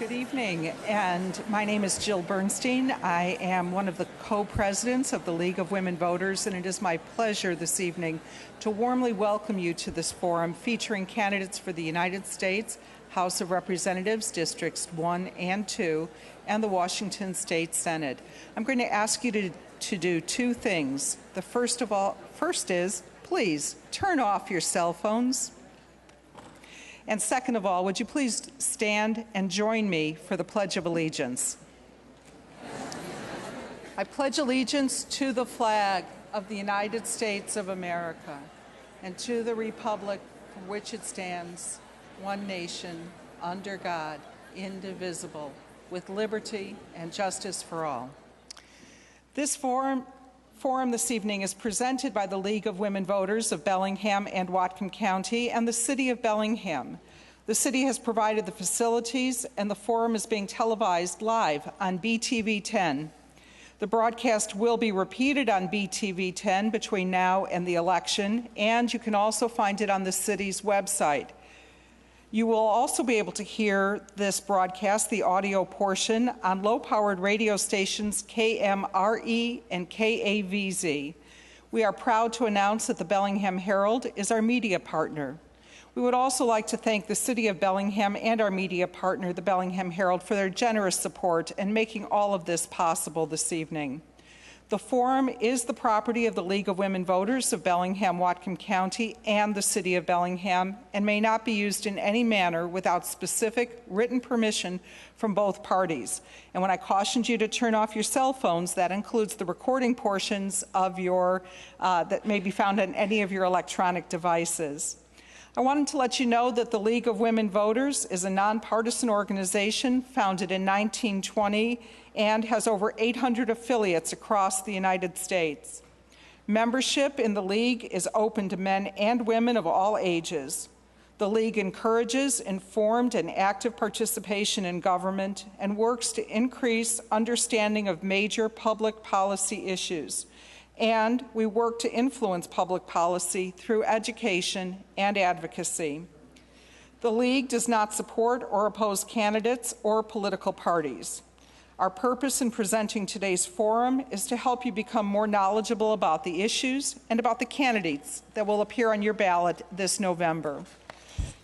Good evening, and my name is Jill Bernstein. I am one of the co-presidents of the League of Women Voters, and it is my pleasure this evening to warmly welcome you to this forum featuring candidates for the United States House of Representatives, Districts 1 and 2, and the Washington State Senate. I'm going to ask you to do two things. The first is, please turn off your cell phones. And second of all, would you please stand and join me for the Pledge of Allegiance? I pledge allegiance to the flag of the United States of America and to the republic for which it stands, one nation, under God, indivisible, with liberty and justice for all. This forum this evening is presented by the League of Women Voters of Bellingham and Whatcom County and the City of Bellingham. The city has provided the facilities, and the forum is being televised live on BTV 10. The broadcast will be repeated on BTV 10 between now and the election, and you can also find it on the city's website. You will also be able to hear this broadcast, the audio portion, on low-powered radio stations KMRE and KAVZ. We are proud to announce that the Bellingham Herald is our media partner. We would also like to thank the City of Bellingham and our media partner, the Bellingham Herald, for their generous support in making all of this possible this evening. The forum is the property of the League of Women Voters of Bellingham, Whatcom County, and the City of Bellingham, and may not be used in any manner without specific written permission from both parties. And when I cautioned you to turn off your cell phones, that includes the recording portions of your that may be found on any of your electronic devices. I wanted to let you know that the League of Women Voters is a nonpartisan organization founded in 1920 and has over 800 affiliates across the United States. Membership in the League is open to men and women of all ages. The League encourages informed and active participation in government and works to increase understanding of major public policy issues. And we work to influence public policy through education and advocacy. The League does not support or oppose candidates or political parties. Our purpose in presenting today's forum is to help you become more knowledgeable about the issues and about the candidates that will appear on your ballot this November.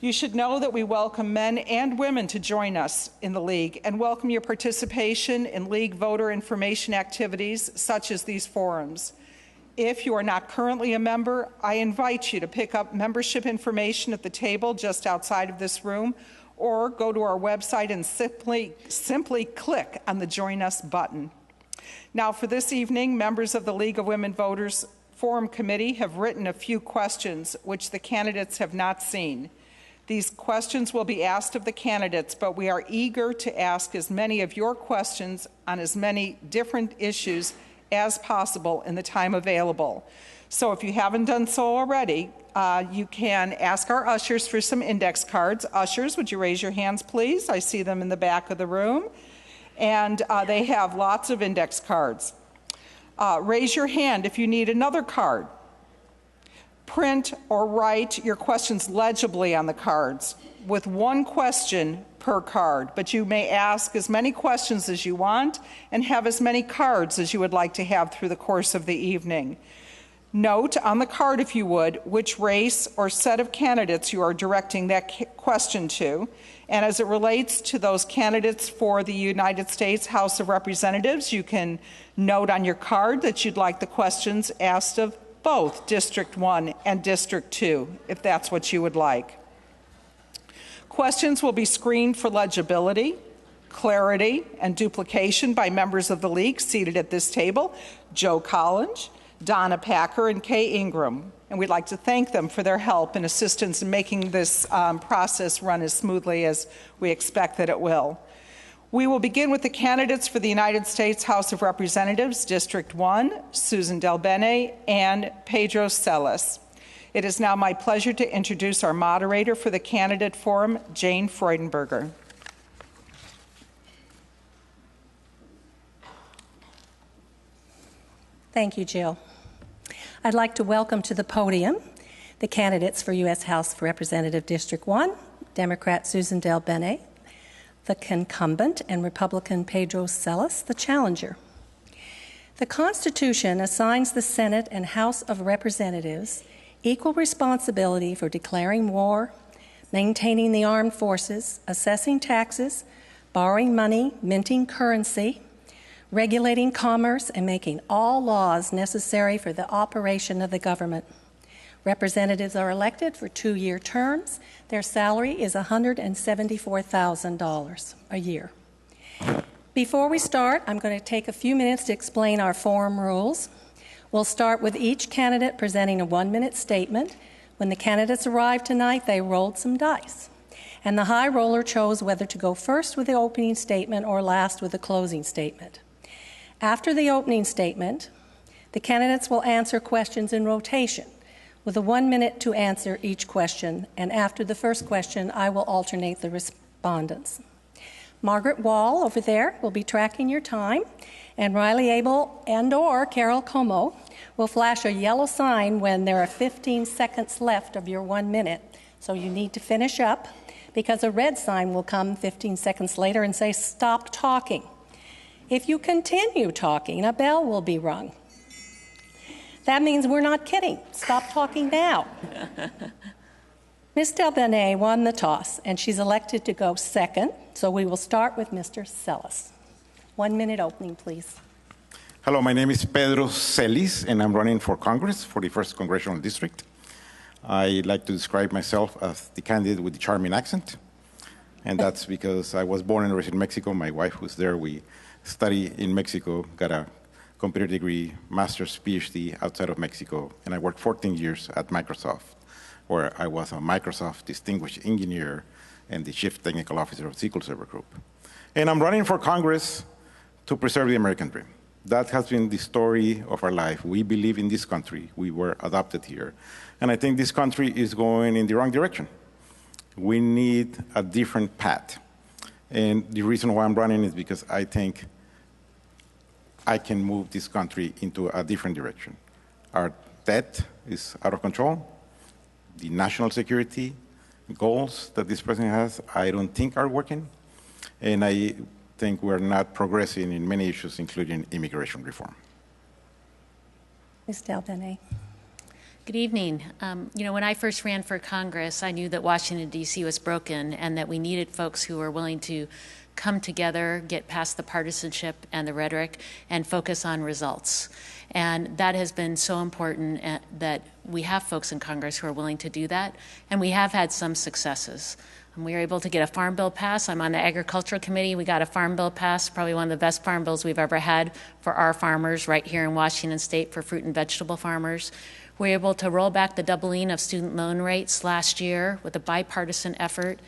You should know that we welcome men and women to join us in the League and welcome your participation in League voter information activities such as these forums. If you are not currently a member, I invite you to pick up membership information at the table just outside of this room, or go to our website and simply click on the Join Us button. Now, for this evening, members of the League of Women Voters Forum Committee have written a few questions which the candidates have not seen. These questions will be asked of the candidates, but we are eager to ask as many of your questions on as many different issues as possible in the time available. So if you haven't done so already, you can ask our ushers for some index cards. Ushers, would you raise your hands, please? I see them in the back of the room. And they have lots of index cards. Raise your hand if you need another card. Print or write your questions legibly on the cards with one question per card, but you may ask as many questions as you want and have as many cards as you would like to have through the course of the evening. Note on the card, if you would, which race or set of candidates you are directing that question to, and as it relates to those candidates for the United States House of Representatives, you can note on your card that you'd like the questions asked of both District 1 and District 2, if that's what you would like. Questions will be screened for legibility, clarity, and duplication by members of the League seated at this table, Joe Collins, Donna Packer, and Kay Ingram. And we'd like to thank them for their help and assistance in making this process run as smoothly as we expect that it will. We will begin with the candidates for the United States House of Representatives, District 1, Susan Del Bene and Pedro Celis. It is now my pleasure to introduce our moderator for the candidate forum, Jane Freudenberger. Thank you, Jill. I'd like to welcome to the podium the candidates for U.S. House of Representative District 1, Democrat Susan Del Bene, the incumbent, and Republican Pedro Celis, the challenger. The Constitution assigns the Senate and House of Representatives equal responsibility for declaring war, maintaining the armed forces, assessing taxes, borrowing money, minting currency, regulating commerce, and making all laws necessary for the operation of the government. Representatives are elected for 2-year terms. Their salary is $174,000 a year. Before we start, I'm going to take a few minutes to explain our forum rules. We'll start with each candidate presenting a 1-minute statement. When the candidates arrived tonight, they rolled some dice, and the high roller chose whether to go first with the opening statement or last with the closing statement. After the opening statement, the candidates will answer questions in rotation, with a 1 minute to answer each question, and after the first question, I will alternate the respondents. Margaret Wall over there will be tracking your time, and Riley Abel and/or Carol Como will flash a yellow sign when there are 15 seconds left of your 1 minute. So you need to finish up, because a red sign will come 15 seconds later and say, "Stop talking." If you continue talking, a bell will be rung. That means we're not kidding. Stop talking now. Ms. Delbenet won the toss, and she's elected to go second, so we will start with Mr. Celis. 1 minute opening, please. Hello, my name is Pedro Celis, and I'm running for Congress for the 1st Congressional District. I like to describe myself as the candidate with the charming accent, and that's because I was born and raised in Mexico. My wife was there. We studied in Mexico, got a computer degree, master's, PhD outside of Mexico, and I worked 14 years at Microsoft, where I was a Microsoft Distinguished Engineer and the Chief Technical Officer of SQL Server Group. And I'm running for Congress to preserve the American dream. That has been the story of our life. We believe in this country. We were adopted here. And I think this country is going in the wrong direction. We need a different path. And the reason why I'm running is because I think I can move this country into a different direction. Our debt is out of control. The national security goals that this president has, I don't think are working. And I think we're not progressing in many issues, including immigration reform. Ms. Delbenet. Good evening. When I first ran for Congress, I knew that Washington, D.C. was broken and that we needed folks who were willing to come together, get past the partisanship and the rhetoric, and focus on results. And that has been so important that we have folks in Congress who are willing to do that, and we have had some successes. We were able to get a farm bill passed. I'm on the Agricultural Committee. We got a farm bill passed, probably one of the best farm bills we've ever had for our farmers right here in Washington State for fruit and vegetable farmers. We were able to roll back the doubling of student loan rates last year with a bipartisan effort,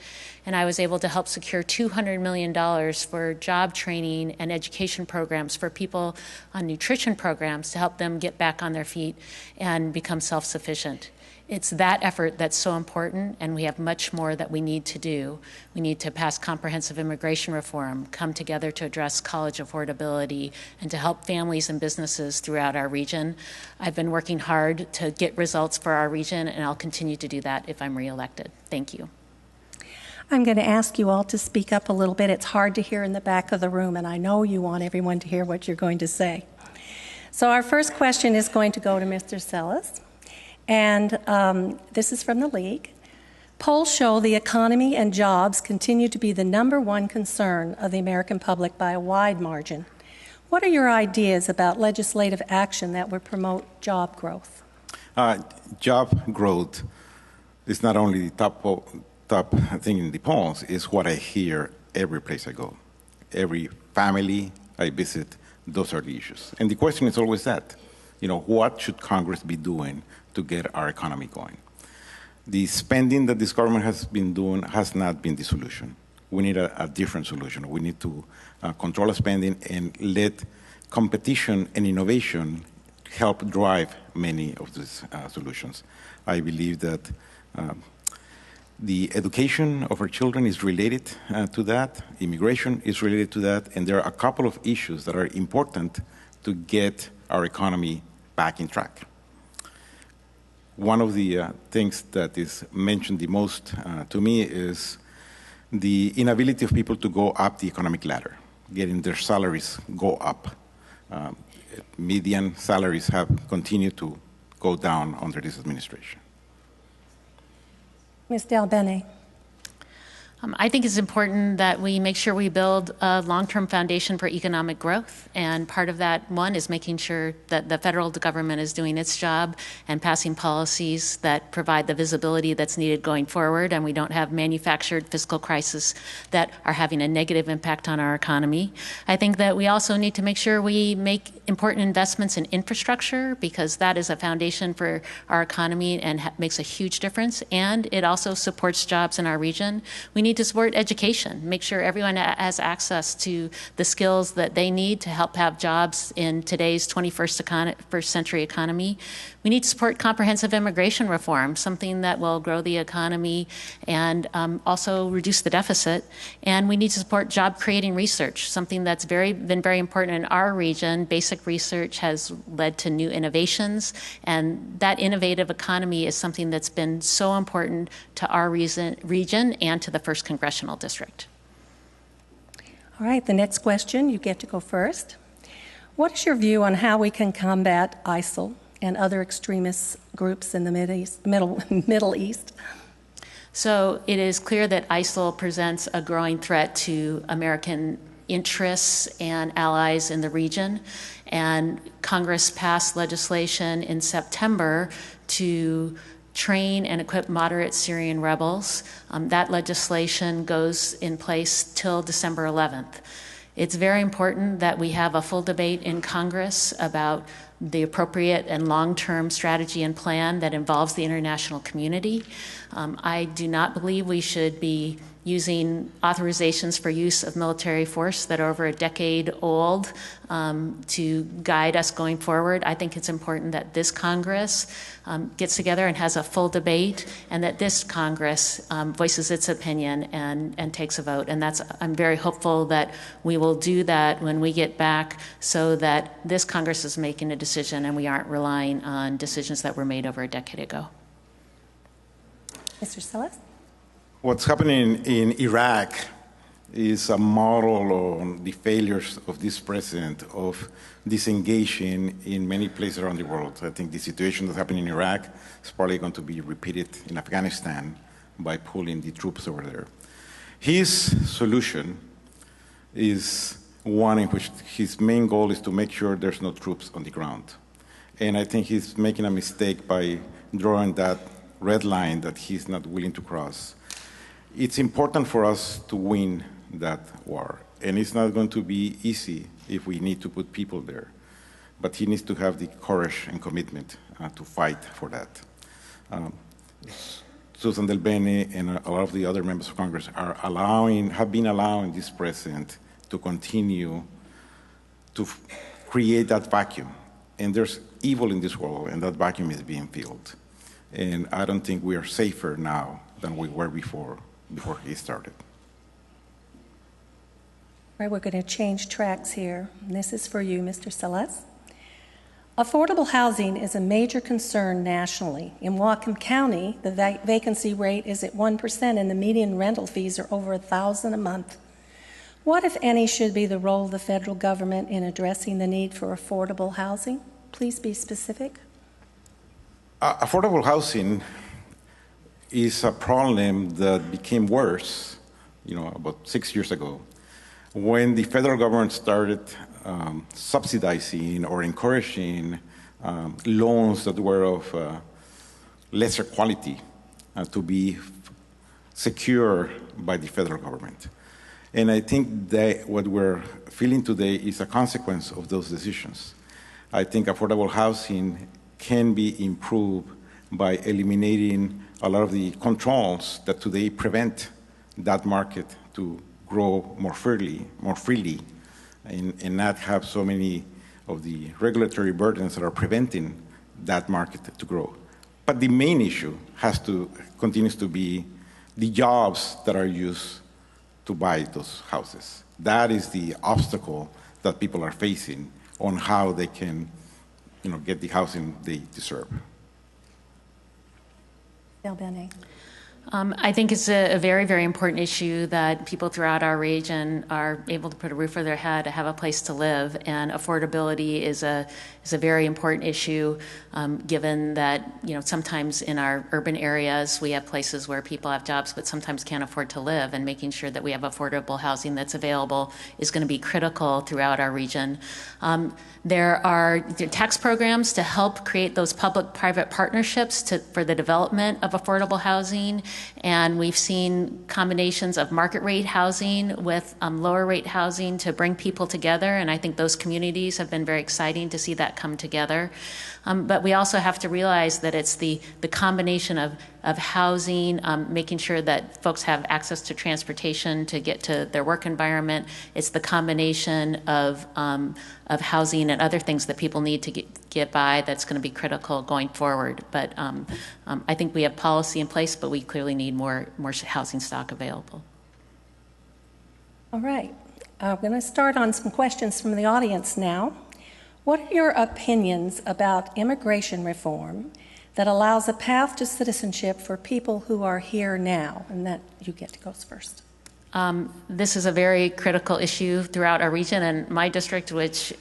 and I was able to help secure $200 million for job training and education programs for people on nutrition programs to help them get back on their feet and become self-sufficient. It's that effort that's so important, and we have much more that we need to do. We need to pass comprehensive immigration reform, come together to address college affordability, and to help families and businesses throughout our region. I've been working hard to get results for our region, and I'll continue to do that if I'm reelected. Thank you. I'm going to ask you all to speak up a little bit. It's hard to hear in the back of the room, and I know you want everyone to hear what you're going to say. So our first question is going to go to Mr. Celis. And this is from the League. Polls show the economy and jobs continue to be the #1 concern of the American public by a wide margin. What are your ideas about legislative action that would promote job growth? Job growth is not only the top thing in the polls, it's what I hear every place I go. Every family I visit, those are the issues. And the question is always that, what should Congress be doing to get our economy going? The spending that this government has been doing has not been the solution. We need a different solution. We need to control spending and let competition and innovation help drive many of these solutions. I believe that the education of our children is related to that, immigration is related to that, and there are a couple of issues that are important to get our economy back in track. One of the things that is mentioned the most to me is the inability of people to go up the economic ladder, getting their salaries go up. Median salaries have continued to go down under this administration. Ms. Del Bene. I think it's important that we make sure we build a long-term foundation for economic growth. And part of that, one, is making sure that the federal government is doing its job and passing policies that provide the visibility that's needed going forward, and we don't have manufactured fiscal crises that are having a negative impact on our economy. I think that we also need to make sure we make important investments in infrastructure, because that is a foundation for our economy and makes a huge difference, and it also supports jobs in our region. We need to support education, make sure everyone has access to the skills that they need to help have jobs in today's 21st century economy. We need to support comprehensive immigration reform, something that will grow the economy and also reduce the deficit. And we need to support job-creating research, something that's been very important in our region. Basic research has led to new innovations, and that innovative economy is something that's been so important to our region and to the 1st Congressional District. All right, the next question, you get to go first. What is your view on how we can combat ISIL and other extremist groups in the Middle East? So it is clear that ISIL presents a growing threat to American interests and allies in the region. And Congress passed legislation in September to train and equip moderate Syrian rebels. That legislation goes in place till December 11th. It's very important that we have a full debate in Congress about the appropriate and long-term strategy and plan that involves the international community. I do not believe we should be using authorizations for use of military force that are over a decade old to guide us going forward. I think it's important that this Congress gets together and has a full debate, and that this Congress voices its opinion and takes a vote. And I'm very hopeful that we will do that when we get back, so that this Congress is making a decision and we aren't relying on decisions that were made over a decade ago. Mr. Sellers? What's happening in Iraq is a model on the failures of this president of disengaging in many places around the world. I think the situation that's happening in Iraq is probably going to be repeated in Afghanistan by pulling the troops over there. His solution is one in which his main goal is to make sure there's no troops on the ground. And I think he's making a mistake by drawing that red line that he's not willing to cross. It's important for us to win that war, and it's not going to be easy if we need to put people there. But he needs to have the courage and commitment to fight for that. Susan Del Bene and a lot of the other members of Congress have been allowing this president to continue to create that vacuum. And there's evil in this world, and that vacuum is being filled. And I don't think we are safer now than we were before he started. All right, we're going to change tracks here. And this is for you, Mr. Sellers. Affordable housing is a major concern nationally. In Whatcom County, the vacancy rate is at 1%, and the median rental fees are over $1,000 a month. What, if any, should be the role of the federal government in addressing the need for affordable housing? Please be specific. Affordable housing is a problem that became worse, about 6 years ago, when the federal government started subsidizing or encouraging loans that were of lesser quality to be secured by the federal government. And I think that what we're feeling today is a consequence of those decisions. I think affordable housing can be improved by eliminating a lot of the controls that today prevent that market to grow more freely, and not have so many of the regulatory burdens that are preventing that market to grow. But the main issue continues to be the jobs that are used to buy those houses. That is the obstacle that people are facing on how they can, get the housing they deserve. Del Bene. I think it's a very, very important issue that people throughout our region are able to put a roof over their head, to have a place to live, and affordability is a very important issue, given that sometimes in our urban areas we have places where people have jobs but sometimes can't afford to live, and making sure that we have affordable housing that's available is going to be critical throughout our region. There are tax programs to help create those public-private partnerships for the development of affordable housing, and we've seen combinations of market rate housing with lower rate housing to bring people together, and I think those communities have been very exciting to see that come together. But we also have to realize that it's the combination of housing, making sure that folks have access to transportation to get to their work environment. It's the combination of housing and other things that people need to get by that's going to be critical going forward. But I think we have policy in place, but we clearly need more housing stock available. All right. I'm going to start on some questions from the audience now. What are your opinions about immigration reform that allows a path to citizenship for people who are here now? And that you get to go first. This is a very critical issue throughout our region, and my district, which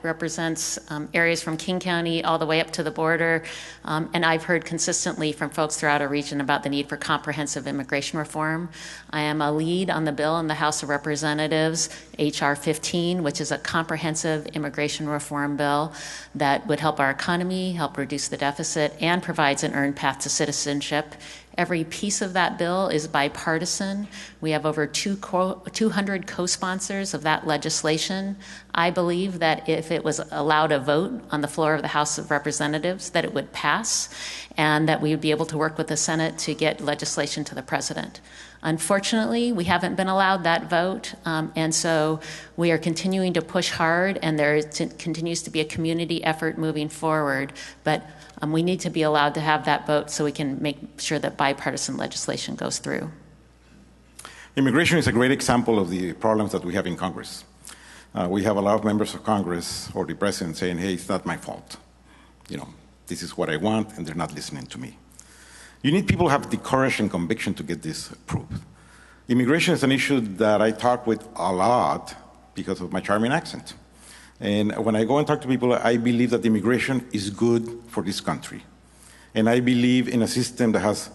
represents areas from King County all the way up to the border, and I've heard consistently from folks throughout our region about the need for comprehensive immigration reform. I am a lead on the bill in the House of Representatives, H.R. 15, which is a comprehensive immigration reform bill that would help our economy, help reduce the deficit, and provides an earned path to citizenship. Every piece of that bill is bipartisan. We have over 200 co-sponsors of that legislation. I believe that if it was allowed a vote on the floor of the House of Representatives, that it would pass, and that we would be able to work with the Senate to get legislation to the President. Unfortunately, we haven't been allowed that vote, and so we are continuing to push hard, and there continues to be a community effort moving forward, but we need to be allowed to have that vote so we can make sure that bipartisan legislation goes through. Immigration is a great example of the problems that we have in Congress. We have a lot of members of Congress or the president saying, hey, it's not my fault. This is what I want, and they're not listening to me. You need people who have the courage and conviction to get this approved. Immigration is an issue that I talk with a lot because of my charming accent. And when I go and talk to people, I believe that immigration is good for this country. And I believe in a system that has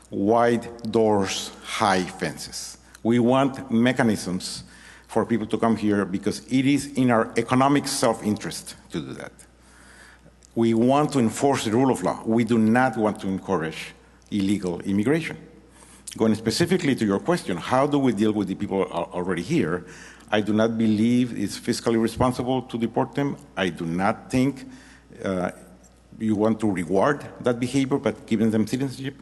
wide doors, high fences. We want mechanisms for people to come here because it is in our economic self-interest to do that. We want to enforce the rule of law. We do not want to encourage illegal immigration. Going specifically to your question, how do we deal with the people already here? I do not believe it's fiscally responsible to deport them. I do not think you want to reward that behavior, but giving them citizenship.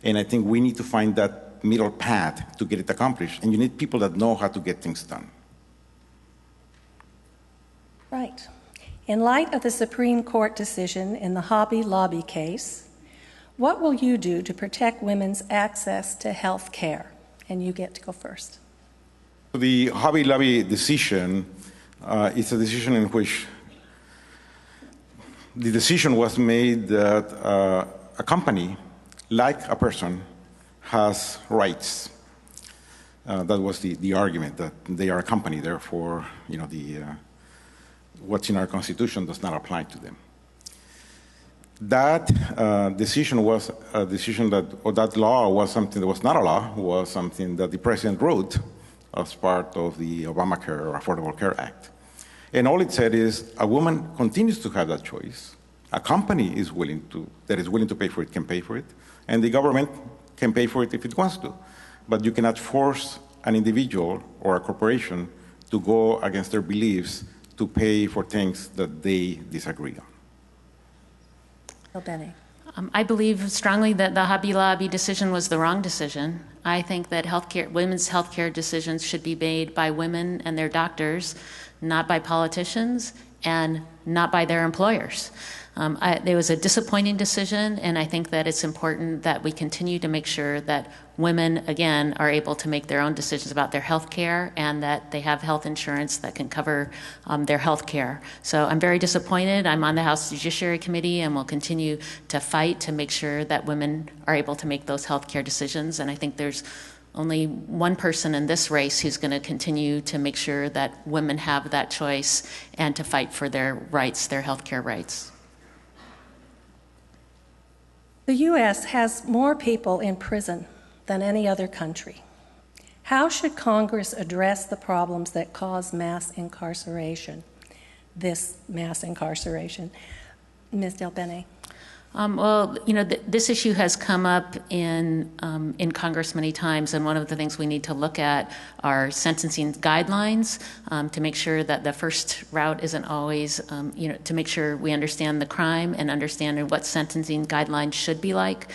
And I think we need to find that middle path to get it accomplished. And you need people that know how to get things done. Right. In light of the Supreme Court decision in the Hobby Lobby case, what will you do to protect women's access to health care? And you get to go first. The Hobby Lobby decision is a decision in which the decision was made that a company, like a person, has rights. That was the argument, that they are a company, therefore, what's in our Constitution does not apply to them. That decision was a decision or that law was something that was not a law, was something that the president wrote as part of the Obamacare or Affordable Care Act. And all it said is a woman continues to have that choice. A company that is willing to pay for it can pay for it, and the government can pay for it if it wants to. But you cannot force an individual or a corporation to go against their beliefs to pay for things that they disagree on. Benny. I believe strongly that the Hobby Lobby decision was the wrong decision. I think that women's healthcare decisions should be made by women and their doctors, not by politicians and not by their employers. There was a disappointing decision, and I think that it's important that we continue to make sure that women, again, are able to make their own decisions about their health care and that they have health insurance that can cover their health care. So I'm very disappointed. I'm on the House Judiciary Committee and will continue to fight to make sure that women are able to make those health care decisions. And I think there's only one person in this race who's going to continue to make sure that women have that choice and to fight for their rights, their health care rights. The U.S. has more people in prison than any other country. How should Congress address the problems that cause mass incarceration, this mass incarceration? Ms. Del Bene. Well, this issue has come up in Congress many times, and one of the things we need to look at are sentencing guidelines to make sure that the first route isn't always, to make sure we understand the crime and understand what sentencing guidelines should be like.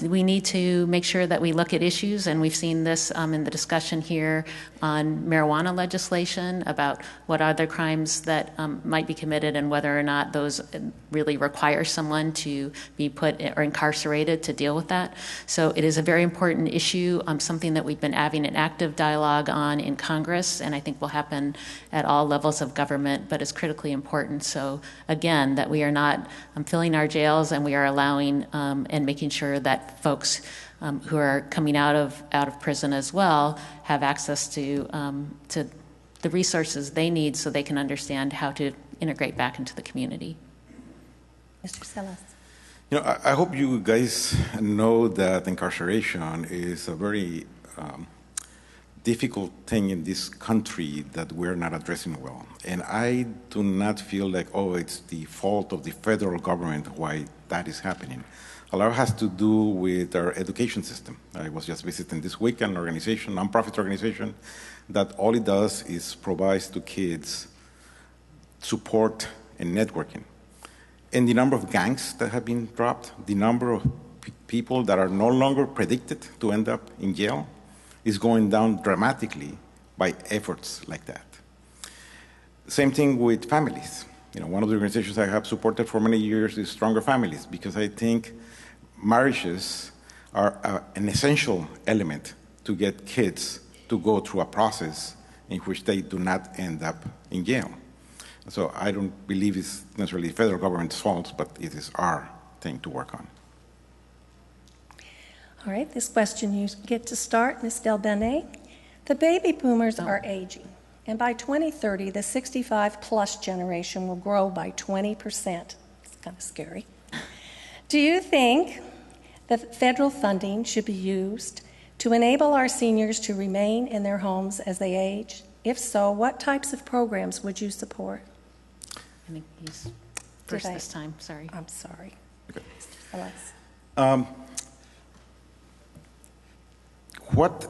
We need to make sure that we look at issues, and we've seen this in the discussion here on marijuana legislation about what other crimes that might be committed and whether or not those really require someone to be put or incarcerated to deal with that. So it is a very important issue, something that we've been having an active dialogue on in Congress, and I think will happen at all levels of government, but it's critically important. So again, that we are not filling our jails, and we are allowing and making sure that folks who are coming out of prison as well have access to the resources they need so they can understand how to integrate back into the community. Mr. Salas. I hope you guys know that incarceration is a very difficult thing in this country that we're not addressing well. And I do not feel like, it's the fault of the federal government why that is happening. A lot has to do with our education system. I was just visiting this week an organization, nonprofit organization, that all it does is provides to kids support and networking. And the number of gangs that have been dropped, the number of people that are no longer predicted to end up in jail is going down dramatically by efforts like that. Same thing with families. One of the organizations I have supported for many years is Stronger Families, because I think marriages are an essential element to get kids to go through a process in which they do not end up in jail. So I don't believe it's necessarily the federal government's fault, but it is our thing to work on. All right, this question you get to start, Ms. Del Bene. The baby boomers are aging, and by 2030, the 65-plus generation will grow by 20%. It's kind of scary. Do you think that federal funding should be used to enable our seniors to remain in their homes as they age? If so, what types of programs would you support? I think he's first this time, sorry. I'm sorry. Okay. Alex. What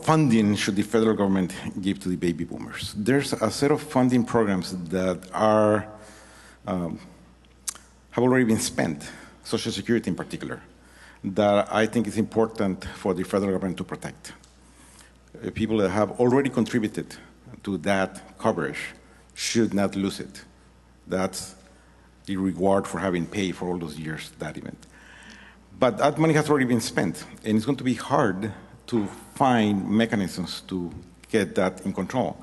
funding should the federal government give to the baby boomers? There's a set of funding programs that are have already been spent, Social Security in particular, that I think is important for the federal government to protect. People that have already contributed to that coverage should not lose it. That's the reward for having paid for all those years that event. But that money has already been spent, and it's going to be hard to find mechanisms to get that in control.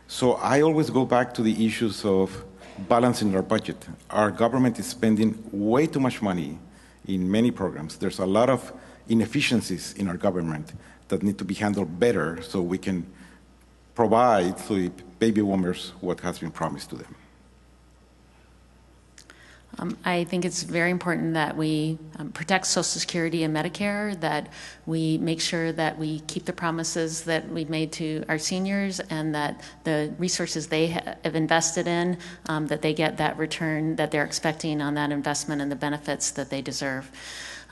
So I always go back to the issues of balancing our budget. Our government is spending way too much money in many programs. There's a lot of inefficiencies in our government that need to be handled better so we can provide to the baby boomers what has been promised to them. I think it's very important that we protect Social Security and Medicare, that we make sure that we keep the promises that we've made to our seniors, and that the resources they have invested in, that they get that return that they're expecting on that investment and the benefits that they deserve.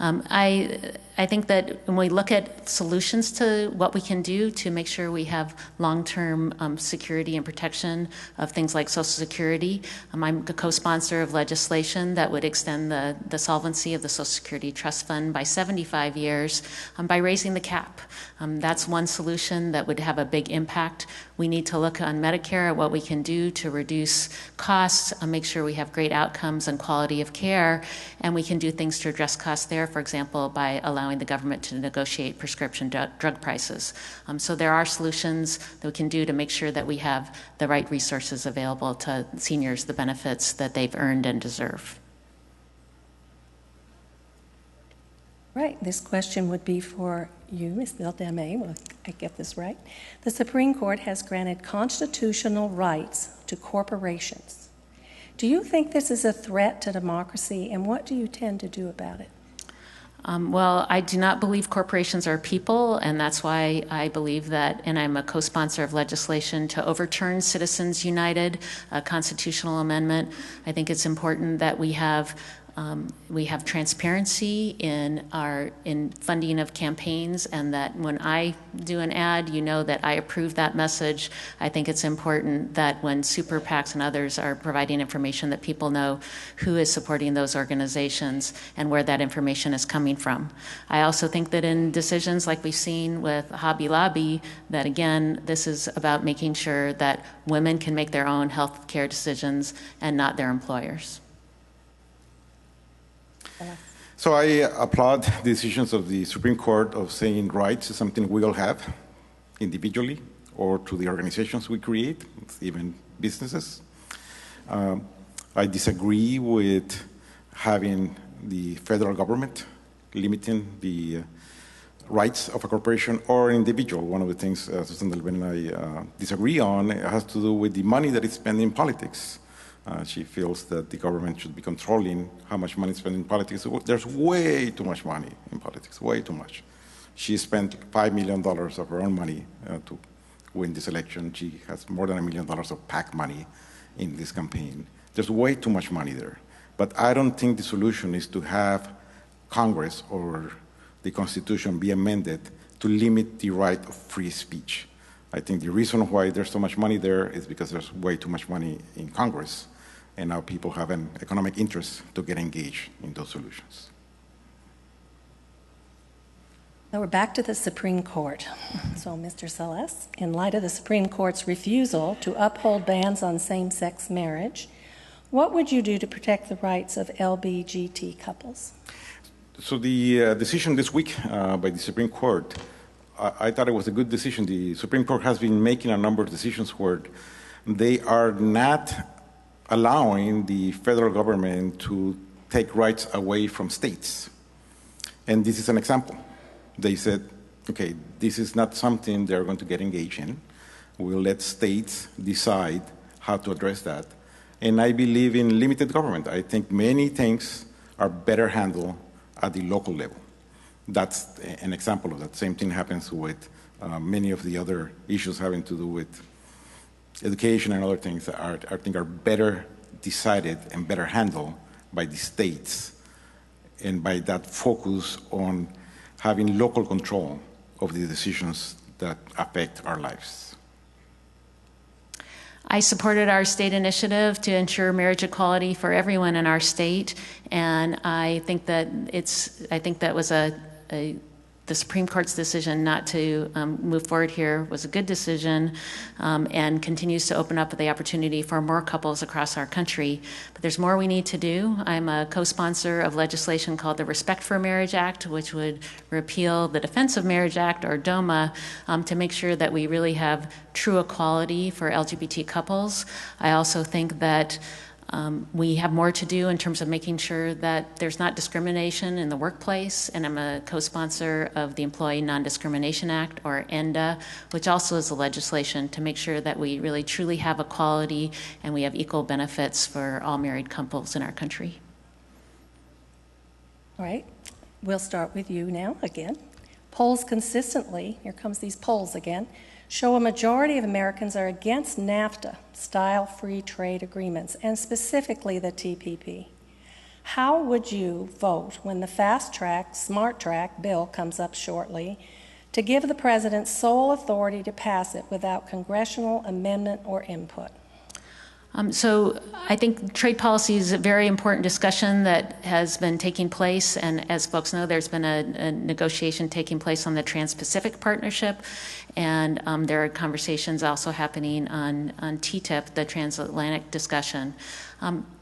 I think that when we look at solutions to what we can do to make sure we have long-term security and protection of things like Social Security, I'm the co-sponsor of legislation that would extend the solvency of the Social Security Trust Fund by 75 years by raising the cap. That's one solution that would have a big impact. We need to look on Medicare at what we can do to reduce costs, make sure we have great outcomes and quality of care, and we can do things to address costs there, for example, by allowing the government to negotiate prescription drug prices. So there are solutions that we can do to make sure that we have the right resources available to seniors, the benefits that they've earned and deserve. Right, this question would be for you, Ms. Bellingham. Will I get this right? The Supreme Court has granted constitutional rights to corporations. Do you think this is a threat to democracy, and what do you tend to do about it? Well, I do not believe corporations are people, and that's why I believe that, and I'm a co-sponsor of legislation to overturn Citizens United, a constitutional amendment. I think it's important that we have transparency in funding of campaigns, and that when I do an ad, you know that I approve that message. I think it's important that when super PACs and others are providing information, that people know who is supporting those organizations and where that information is coming from. I also think that in decisions like we've seen with Hobby Lobby, that again, this is about making sure that women can make their own health care decisions and not their employers. So I applaud the decisions of the Supreme Court of saying rights is something we all have, individually or to the organizations we create, even businesses. I disagree with having the federal government limiting the rights of a corporation or an individual. One of the things Susan Delben and I disagree on has to do with the money that is spent in politics. She feels that the government should be controlling how much money is spent in politics. There's way too much money in politics, way too much. She spent $5 million of her own money to win this election. She has more than $1 million of PAC money in this campaign. There's way too much money there. But I don't think the solution is to have Congress or the Constitution be amended to limit the right of free speech. I think the reason why there's so much money there is because there's way too much money in Congress. And now people have an economic interest to get engaged in those solutions. Now we're back to the Supreme Court. So, Mr. Celeste, in light of the Supreme Court's refusal to uphold bans on same-sex marriage, what would you do to protect the rights of LGBTQ couples? So the decision this week by the Supreme Court, I thought it was a good decision. The Supreme Court has been making a number of decisions where they are not allowing the federal government to take rights away from states. And this is an example. They said, okay, this is not something they're going to get engaged in. We'll let states decide how to address that. And I believe in limited government. I think many things are better handled at the local level. That's an example of that. Same thing happens with many of the other issues having to do with education and other things that I think are better decided and better handled by the states, and by that focus on having local control of the decisions that affect our lives. I supported our state initiative to ensure marriage equality for everyone in our state, and I think that was the Supreme Court's decision not to move forward here was a good decision, and continues to open up the opportunity for more couples across our country. But there's more we need to do. I'm a co-sponsor of legislation called the Respect for Marriage Act, which would repeal the Defense of Marriage Act, or DOMA, to make sure that we really have true equality for LGBT couples. I also think that we have more to do in terms of making sure that there's not discrimination in the workplace, and I'm a co-sponsor of the Employee Non-Discrimination Act, or ENDA, which also is a legislation to make sure that we really truly have equality and we have equal benefits for all married couples in our country. All right, we'll start with you now again. Polls consistently, here comes these polls again, show a majority of Americans are against NAFTA, style free trade agreements, and specifically the TPP. how would you vote when the fast track, smart track bill comes up shortly to give the president sole authority to pass it without congressional amendment or input? So I think trade policy is a very important discussion that has been taking place, and as folks know, there's been a negotiation taking place on the Trans-Pacific Partnership, and there are conversations also happening on TTIP, the transatlantic discussion.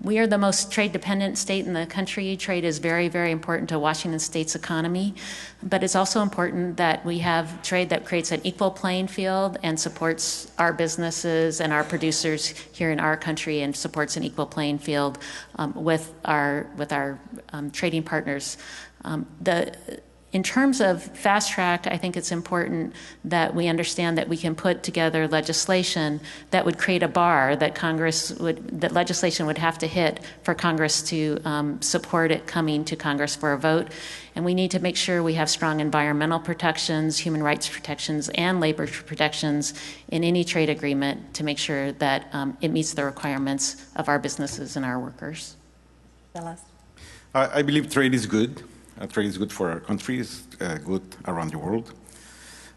We are the most trade-dependent state in the country. Trade is very, very important to Washington State's economy, but it's also important that we have trade that creates an equal playing field and supports our businesses and our producers here in our country, and supports an equal playing field with our trading partners. In terms of fast track, I think it's important that we understand that we can put together legislation that would create a bar that that legislation would have to hit for Congress to support it coming to Congress for a vote. And we need to make sure we have strong environmental protections, human rights protections, and labor protections in any trade agreement to make sure that it meets the requirements of our businesses and our workers. I believe trade is good. Trade is good for our country, it's good around the world.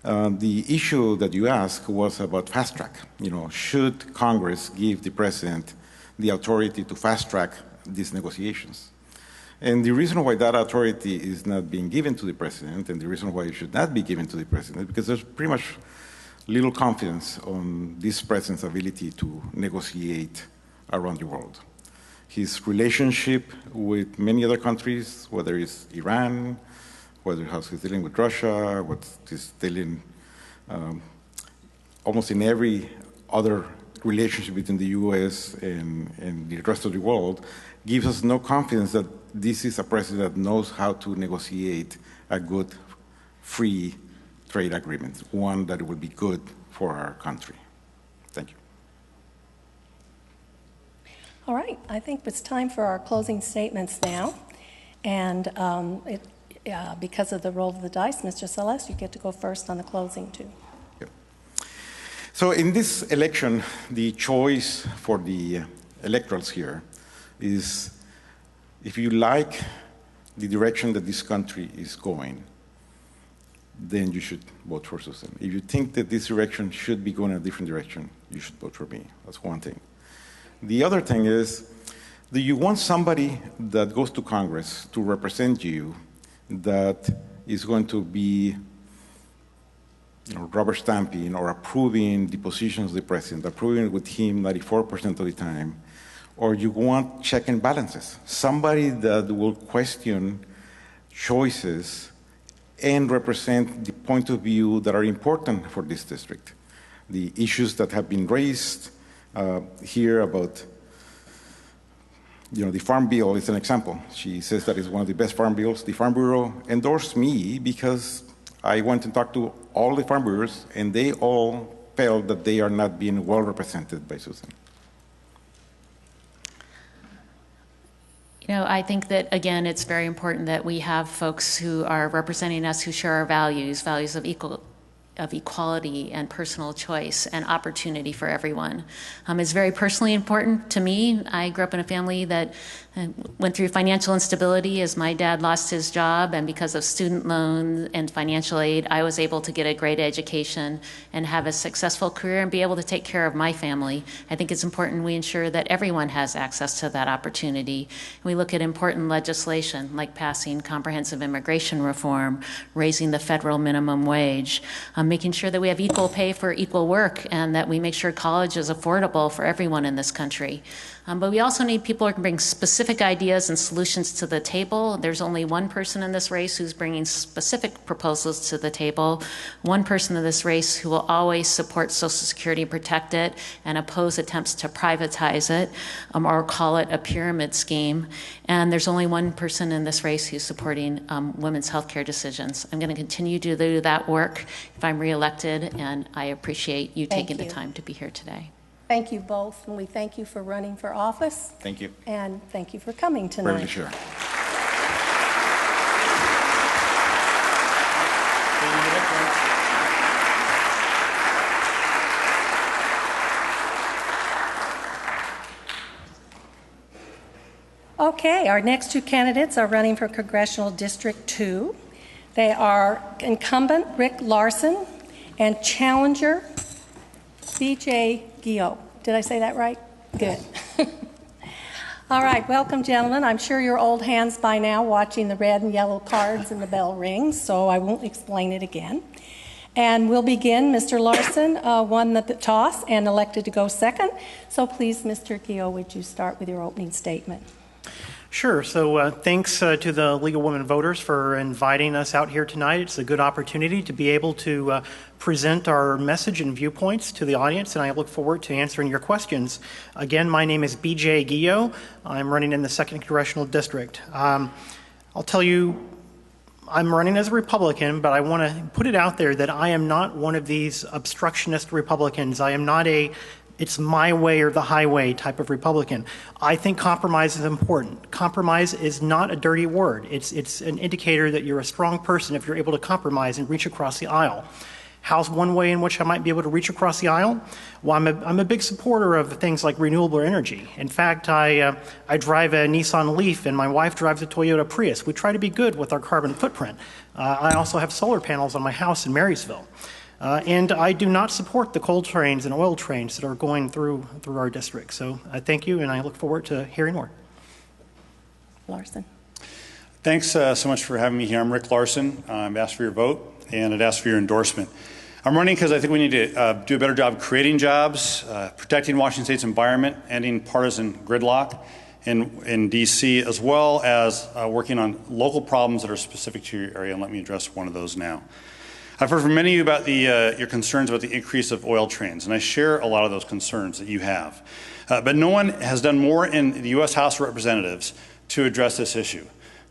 The issue that you asked was about fast track. Should Congress give the president the authority to fast track these negotiations? And the reason why that authority is not being given to the president, and the reason why it should not be given to the president, because there's pretty much little confidence on this president's ability to negotiate around the world. His relationship with many other countries, whether it's Iran, whether he's dealing with Russia, what he's dealing almost in every other relationship between the U.S. and the rest of the world, gives us no confidence that this is a president that knows how to negotiate a good, free trade agreement, one that will be good for our country. Thank you. All right, I think it's time for our closing statements now. And because of the roll of the dice, Mr. Celeste, you get to go first on the closing too. Yep. So in this election, the choice for the electorals here is, if you like the direction that this country is going, then you should vote for Susan. If you think that this direction should be going in a different direction, you should vote for me. That's one thing. The other thing is, do you want somebody that goes to Congress to represent you that is going to be rubber stamping or approving the positions of the president, approving it with him 94% of the time, or you want check and balances, somebody that will question choices and represent the point of view that are important for this district. The issues that have been raised here about, the Farm Bill is an example. She says that it's one of the best farm bills. The Farm Bureau endorsed me because I went and talked to all the farm bureaus, and they all felt that they are not being well represented by Susan. I think that, again, it's very important that we have folks who are representing us who share our values of equality and personal choice and opportunity for everyone. It's very personally important to me. I grew up in a family that went through financial instability as my dad lost his job, and because of student loans and financial aid, I was able to get a great education and have a successful career and be able to take care of my family. I think it's important we ensure that everyone has access to that opportunity. We look at important legislation like passing comprehensive immigration reform, raising the federal minimum wage, making sure that we have equal pay for equal work, and that we make sure college is affordable for everyone in this country. But we also need people who can bring specific ideas and solutions to the table. There's only one person in this race who's bringing specific proposals to the table, one person in this race who will always support Social Security and protect it and oppose attempts to privatize it or call it a pyramid scheme. And there's only one person in this race who's supporting women's health care decisions. I'm going to continue to do that work if I'm reelected, and I appreciate you taking the time to be here today. Thank you both, and we thank you for running for office. Thank you. And thank you for coming tonight. Very sure. Okay, our next two candidates are running for Congressional District 2. They are incumbent Rick Larson and challenger B.J. Guillot. Did I say that right? Good. All right, welcome, gentlemen. I'm sure you're old hands by now watching the red and yellow cards and the bell rings, so I won't explain it again. And we'll begin. Mr. Larson won the toss and elected to go second. So please, Mr. Guillot, would you start with your opening statement? Sure. So thanks to the League of Women Voters for inviting us out here tonight. It's a good opportunity to be able to present our message and viewpoints to the audience, and I look forward to answering your questions. Again, my name is B.J. Guillot. I'm running in the 2nd Congressional District. I'll tell you, I'm running as a Republican, but I want to put it out there that I am not one of these obstructionist Republicans. I am not a it's my way or the highway type of Republican. I think compromise is important. Compromise is not a dirty word. It's an indicator that you're a strong person if you're able to compromise and reach across the aisle. How's one way in which I might be able to reach across the aisle? Well, I'm a big supporter of things like renewable energy. In fact, I drive a Nissan Leaf and my wife drives a Toyota Prius. We try to be good with our carbon footprint. I also have solar panels on my house in Marysville. And I do not support the coal trains and oil trains that are going through our district. So thank you, and I look forward to hearing more. Larson. Thanks so much for having me here. I'm Rick Larson. I've asked for your vote, and I'd ask for your endorsement. I'm running because I think we need to do a better job creating jobs, protecting Washington State's environment, ending partisan gridlock in D.C., as well as working on local problems that are specific to your area, and let me address one of those now. I've heard from many of you about your concerns about the increase of oil trains, and I share a lot of those concerns that you have. But no one has done more in the U.S. House of Representatives to address this issue,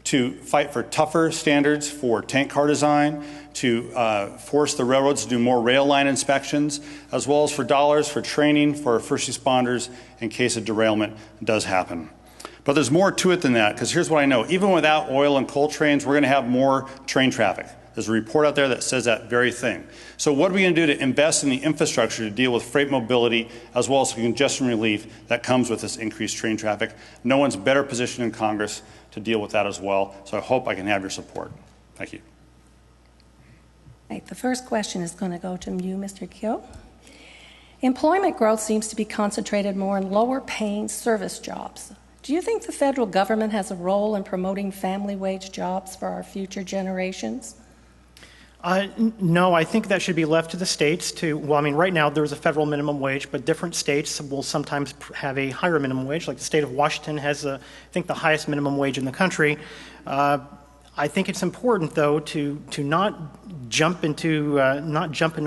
to fight for tougher standards for tank car design, to force the railroads to do more rail line inspections, as well as for dollars for training for first responders in case a derailment does happen. But there's more to it than that, because here's what I know. Even without oil and coal trains, we're going to have more train traffic. There's a report out there that says that very thing. So what are we going to do to invest in the infrastructure to deal with freight mobility as well as congestion relief that comes with this increased train traffic? No one's better positioned in Congress to deal with that as well. So I hope I can have your support. Thank you. Right, the first question is going to go to you, Mr. Guillot. Employment growth seems to be concentrated more in lower-paying service jobs. Do you think the federal government has a role in promoting family wage jobs for our future generations? No, I think that should be left to the states to, well, I mean, right now there's a federal minimum wage, but different states will sometimes have a higher minimum wage. Like the state of Washington has, I think, the highest minimum wage in the country. I think it's important, though, to not jump into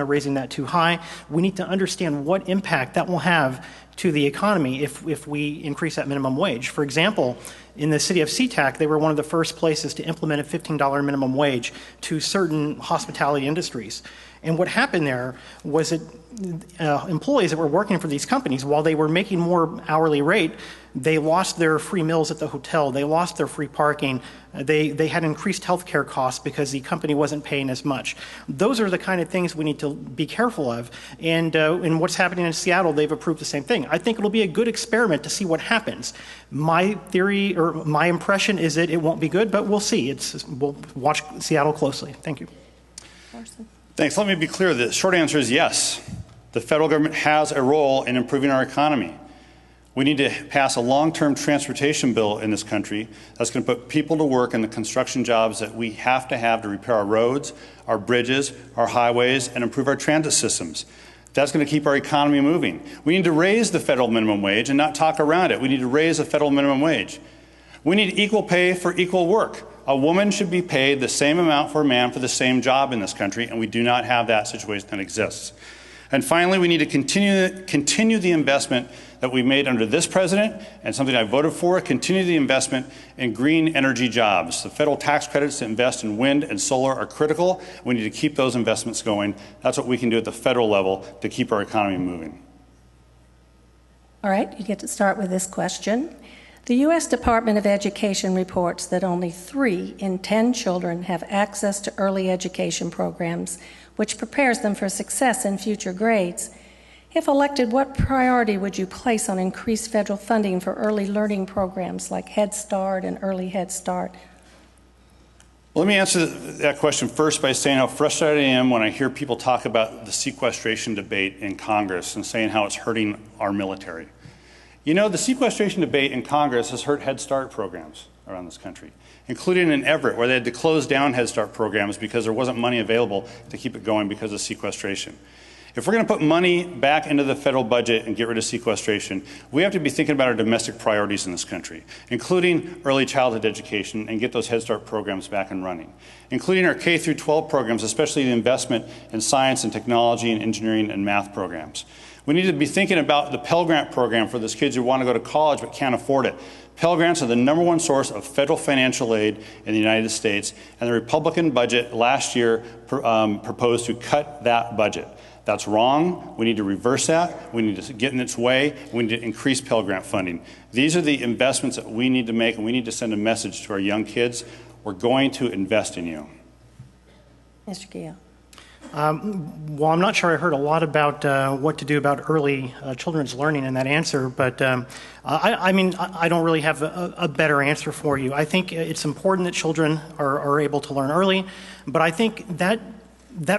raising that too high. We need to understand what impact that will have to the economy if we increase that minimum wage. For example, in the city of SeaTac, they were one of the first places to implement a $15 minimum wage to certain hospitality industries. And what happened there was that employees that were working for these companies, while they were making more hourly rate, they lost their free meals at the hotel, they lost their free parking, they had increased health care costs because the company wasn't paying as much. Those are the kind of things we need to be careful of. And what's happening in Seattle, they've approved the same thing. I think it'll be a good experiment to see what happens. My theory or my impression is that it won't be good, but we'll see. We'll watch Seattle closely. Thank you. Larson. Thanks. Let me be clear. The short answer is yes. The federal government has a role in improving our economy. We need to pass a long-term transportation bill in this country that's going to put people to work in the construction jobs that we have to repair our roads, our bridges, our highways, and improve our transit systems. That's going to keep our economy moving. We need to raise the federal minimum wage and not talk around it. We need to raise the federal minimum wage. We need equal pay for equal work. A woman should be paid the same amount for a man for the same job in this country, and we do not have that situation that exists. And finally, we need to continue the investment that we made under this president, and something I voted for, continue the investment in green energy jobs. The federal tax credits to invest in wind and solar are critical. We need to keep those investments going. That's what we can do at the federal level to keep our economy moving. All right, you get to start with this question. The U.S. Department of Education reports that only 3 in 10 children have access to early education programs, which prepares them for success in future grades. If elected, what priority would you place on increased federal funding for early learning programs like Head Start and Early Head Start? Well, let me answer that question first by saying how frustrated I am when I hear people talk about the sequestration debate in Congress and saying how it's hurting our military. You know, the sequestration debate in Congress has hurt Head Start programs around this country, including in Everett, where they had to close down Head Start programs because there wasn't money available to keep it going because of sequestration. If we're going to put money back into the federal budget and get rid of sequestration, we have to be thinking about our domestic priorities in this country, including early childhood education and get those Head Start programs back and running, including our K through 12 programs, especially the investment in science and technology and engineering and math programs. We need to be thinking about the Pell Grant program for those kids who want to go to college but can't afford it. Pell Grants are the #1 source of federal financial aid in the United States, and the Republican budget last year proposed to cut that budget. That's wrong. We need to reverse that. We need to get in its way. We need to increase Pell Grant funding. These are the investments that we need to make, and we need to send a message to our young kids. We're going to invest in you. Mr. Gill. Well, I'm not sure I heard a lot about what to do about early children's learning in that answer, but I mean, I don't really have a better answer for you. I think it's important that children are able to learn early, but I think that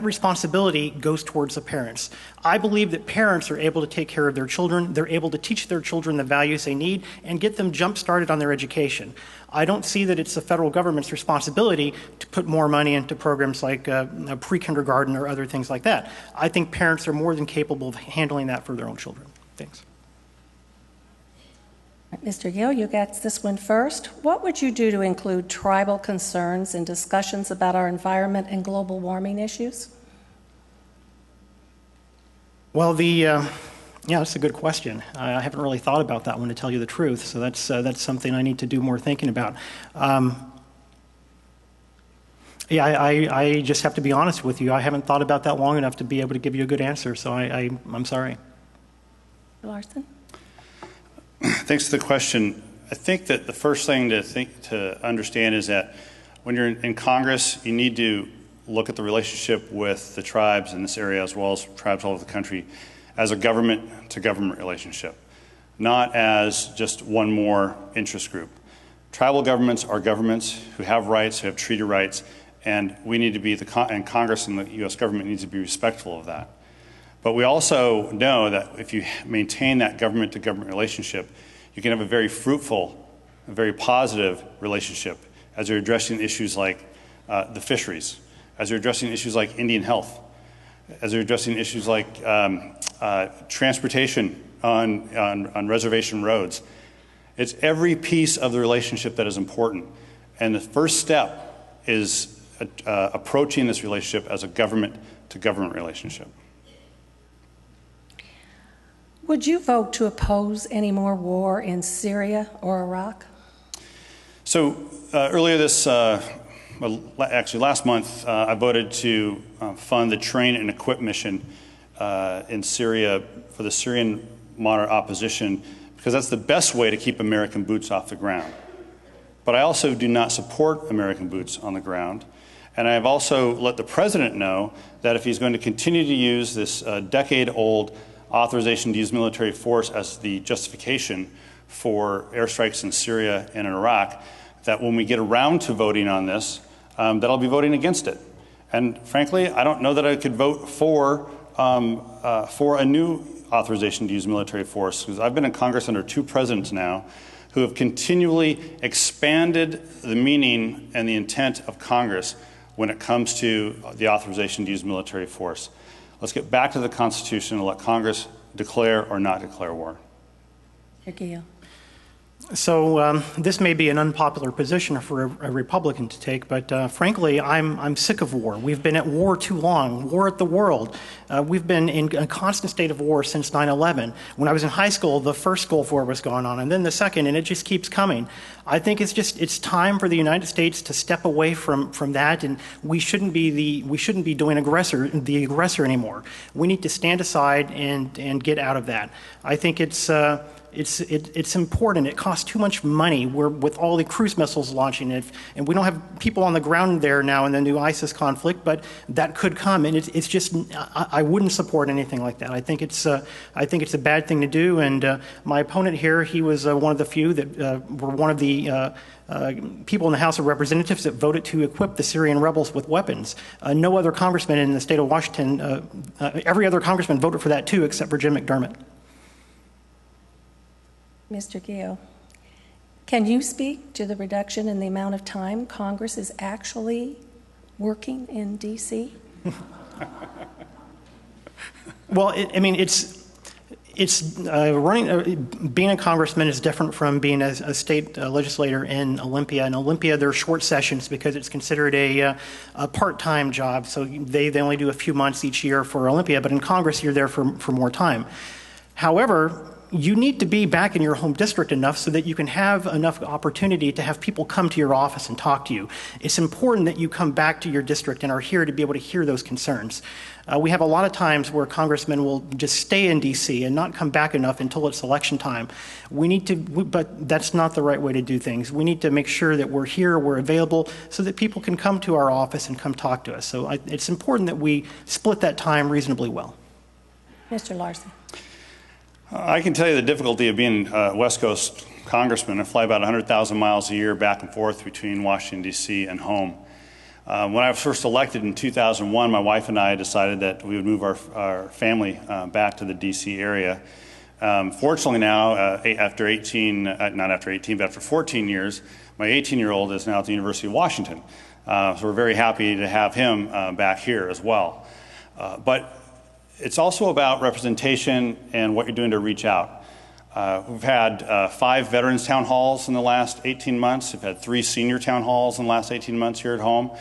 responsibility goes towards the parents. I believe that parents are able to take care of their children. They're able to teach their children the values they need and get them jump-started on their education. I don't see that it's the federal government's responsibility to put more money into programs like pre-kindergarten or other things like that. I think parents are more than capable of handling that for their own children. Thanks. Mr. Gill, you got this one first. What would you do to include tribal concerns in discussions about our environment and global warming issues? Well, yeah, that's a good question. I haven't really thought about that one, to tell you the truth. So that's something I need to do more thinking about. Yeah, I just have to be honest with you. I haven't thought about that long enough to be able to give you a good answer. So I'm sorry. Larson? Thanks for the question. I think that the first thing to understand is that when you're in Congress, you need to look at the relationship with the tribes in this area, as well as tribes all over the country, as a government-to-government relationship, not as just one more interest group. Tribal governments are governments who have rights, who have treaty rights, and we need to be, and Congress and the U.S. government needs to be respectful of that. But we also know that if you maintain that government-to-government relationship, you can have a very fruitful, a very positive relationship as you're addressing issues like the fisheries, as you're addressing issues like Indian health, as you're addressing issues like transportation on reservation roads. It's every piece of the relationship that is important. And the first step is approaching this relationship as a government-to-government relationship. Would you vote to oppose any more war in Syria or Iraq? So earlier actually last month, I voted to fund the train and equip mission in Syria for the Syrian moderate opposition, because that's the best way to keep American boots off the ground. But I also do not support American boots on the ground. And I have also let the president know that if he's going to continue to use this decade-old authorization to use military force as the justification for airstrikes in Syria and in Iraq, that when we get around to voting on this, that I'll be voting against it. And frankly, I don't know that I could vote for a new authorization to use military force, because I've been in Congress under 2 presidents now who have continually expanded the meaning and the intent of Congress when it comes to the authorization to use military force. Let's get back to the Constitution and let Congress declare or not declare war. So this may be an unpopular position for a Republican to take, but frankly, I'm sick of war. We've been at war too long, war at the world. We've been in a constant state of war since 9/11. When I was in high school, the first Gulf War was going on, and then the second, and it just keeps coming. I think it's time for the United States to step away from that, and we shouldn't be doing the aggressor anymore. We need to stand aside and get out of that. I think it's it's important. It costs too much money. We're with all the cruise missiles launching, and we don't have people on the ground there now in the new ISIS conflict, but that could come. And it's just I wouldn't support anything like that. I think it's a bad thing to do. And my opponent here, he was one of the few that were one of the people in the House of Representatives that voted to equip the Syrian rebels with weapons. No other congressman in the state of Washington, every other congressman voted for that too, except for Jim McDermott. Mr. Gill, can you speak to the reduction in the amount of time Congress is actually working in D.C.? Well, being a congressman is different from being a state legislator in Olympia. In Olympia, there are short sessions because it's considered a part-time job. So they only do a few months each year for Olympia, but in Congress, you're there for more time. However, you need to be back in your home district enough so that you can have enough opportunity to have people come to your office and talk to you. It's important that you come back to your district and are here to be able to hear those concerns. We have a lot of times where congressmen will just stay in D.C. and not come back enough until it's election time. But that's not the right way to do things. We need to make sure that we're here, we're available, so that people can come to our office and come talk to us. So it's important that we split that time reasonably well. Mr. Larson. I can tell you the difficulty of being a West Coast congressman. I fly about 100,000 miles a year back and forth between Washington, D.C. and home. When I was first elected in 2001, my wife and I decided that we would move our family back to the D.C. area. Fortunately now, after 14 years, my 18-year-old is now at the University of Washington. So we're very happy to have him back here as well. But it's also about representation and what you're doing to reach out. We've had 5 veterans town halls in the last 18 months. We've had 3 senior town halls in the last 18 months here at home.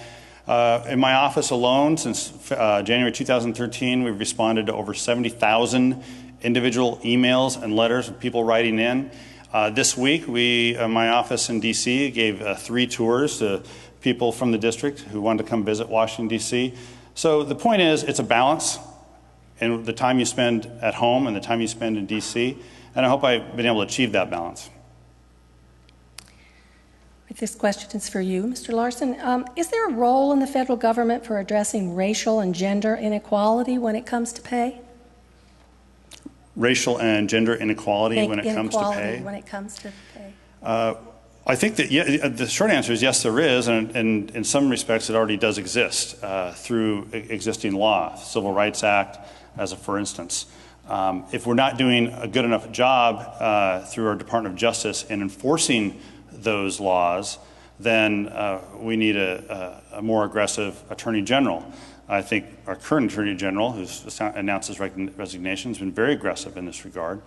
In my office alone, since January 2013, we've responded to over 70,000 individual emails and letters of people writing in. This week, my office in D.C. gave 3 tours to people from the district who wanted to come visit Washington, D.C. So the point is, it's a balance in the time you spend at home and the time you spend in D.C., and I hope I've been able to achieve that balance. This question is for you, Mr. Larson. Is there a role in the federal government for addressing racial and gender inequality when it comes to pay? Racial and gender inequality when it comes to pay? When it comes to pay. I think that the short answer is yes, there is, and in some respects it already does exist through existing law, Civil Rights Act, as a for instance. If we're not doing a good enough job through our Department of Justice in enforcing those laws, then we need a more aggressive Attorney General. I think our current Attorney General, who's announced his resignation, has been very aggressive in this regard.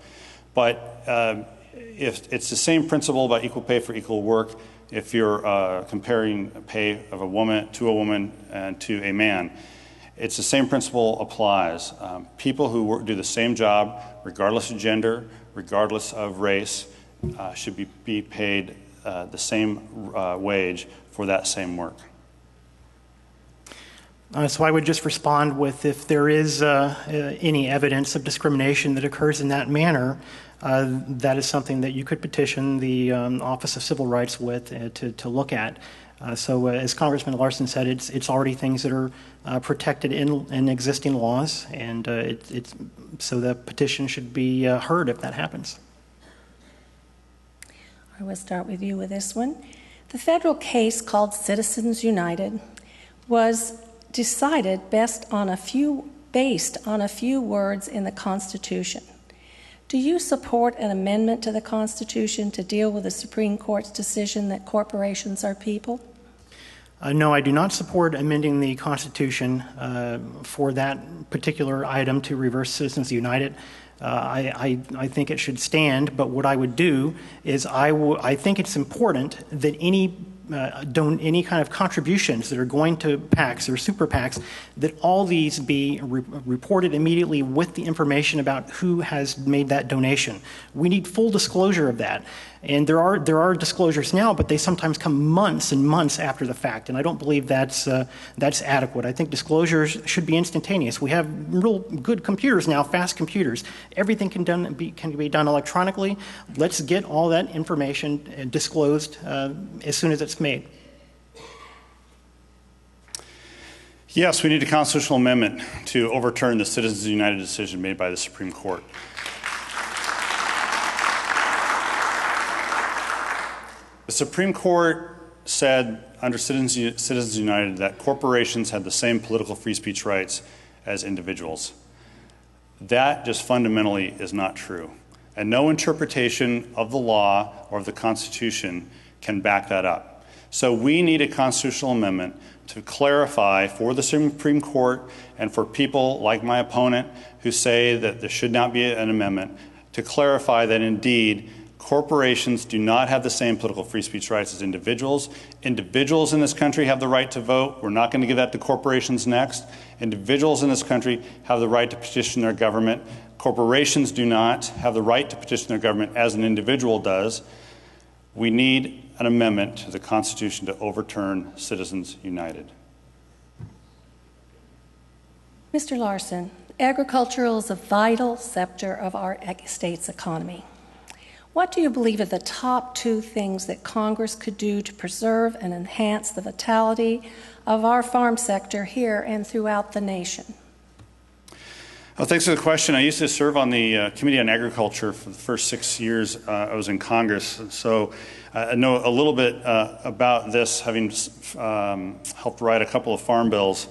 But if it's the same principle about equal pay for equal work, if you're comparing pay of a woman and to a man, it's the same principle applies. People who do the same job, regardless of gender, regardless of race, should be paid the same wage for that same work. So I would just respond with, if there is any evidence of discrimination that occurs in that manner, that is something that you could petition the Office of Civil Rights with to look at. So as Congressman Larson said, it's already things that are protected in existing laws, and so the petition should be heard if that happens. I will start with you with this one. The federal case called Citizens United was decided based on a few words in the Constitution. Do you support an amendment to the Constitution to deal with the Supreme Court's decision that corporations are people? No, I do not support amending the Constitution for that particular item to reverse Citizens United. I think it should stand, but what I would do is I think it's important that any kind of contributions that are going to PACs or super PACs, that all these be reported immediately with the information about who has made that donation. We need full disclosure of that. And there are disclosures now, but they sometimes come months and months after the fact, and I don't believe that's adequate. I think disclosures should be instantaneous. We have real good computers now, fast computers. Everything can be done electronically. Let's get all that information disclosed as soon as it's made. Yes, we need a constitutional amendment to overturn the Citizens United decision made by the Supreme Court. The Supreme Court said under Citizens United that corporations had the same political free speech rights as individuals. That just fundamentally is not true. And no interpretation of the law or of the Constitution can back that up. So we need a constitutional amendment to clarify for the Supreme Court and for people like my opponent who say that there should not be an amendment, to clarify that indeed corporations do not have the same political free speech rights as individuals. Individuals in this country have the right to vote. We're not going to give that to corporations next. Individuals in this country have the right to petition their government. Corporations do not have the right to petition their government as an individual does. We need an amendment to the Constitution to overturn Citizens United. Mr. Larson, agriculture is a vital sector of our state's economy. What do you believe are the top two things that Congress could do to preserve and enhance the vitality of our farm sector here and throughout the nation? Well, thanks for the question. I used to serve on the Committee on Agriculture for the first 6 years I was in Congress. So I know a little bit about this, having helped write a couple of farm bills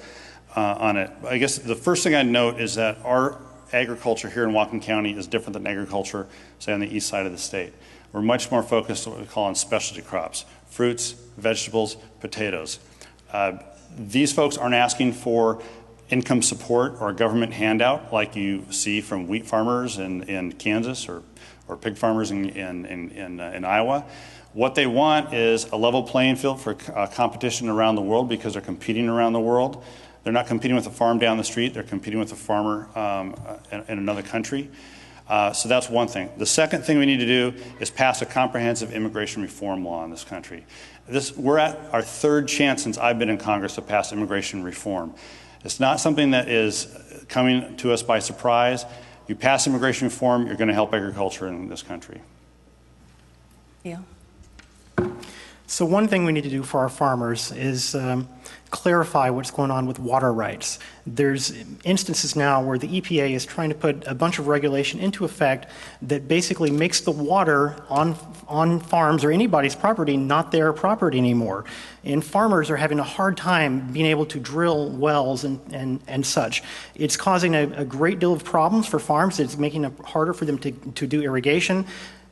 on it. I guess the first thing I'd note is that our agriculture here in Whatcom County is different than agriculture, say, on the east side of the state. We're much more focused on what we call on specialty crops, fruits, vegetables, potatoes. These folks aren't asking for income support or a government handout like you see from wheat farmers in Kansas or pig farmers in Iowa. What they want is a level playing field for competition around the world because they're competing around the world. They're not competing with a farm down the street. They're competing with a farmer in another country. So that's one thing. The second thing we need to do is pass a comprehensive immigration reform law in this country. We're at our third chance since I've been in Congress to pass immigration reform. It's not something that is coming to us by surprise. You pass immigration reform, you're going to help agriculture in this country. Yeah. So one thing we need to do for our farmers is clarify what's going on with water rights. There's instances now where the EPA is trying to put a bunch of regulation into effect that basically makes the water on farms or anybody's property not their property anymore. And farmers are having a hard time being able to drill wells and such. It's causing a great deal of problems for farms. It's making it harder for them to do irrigation.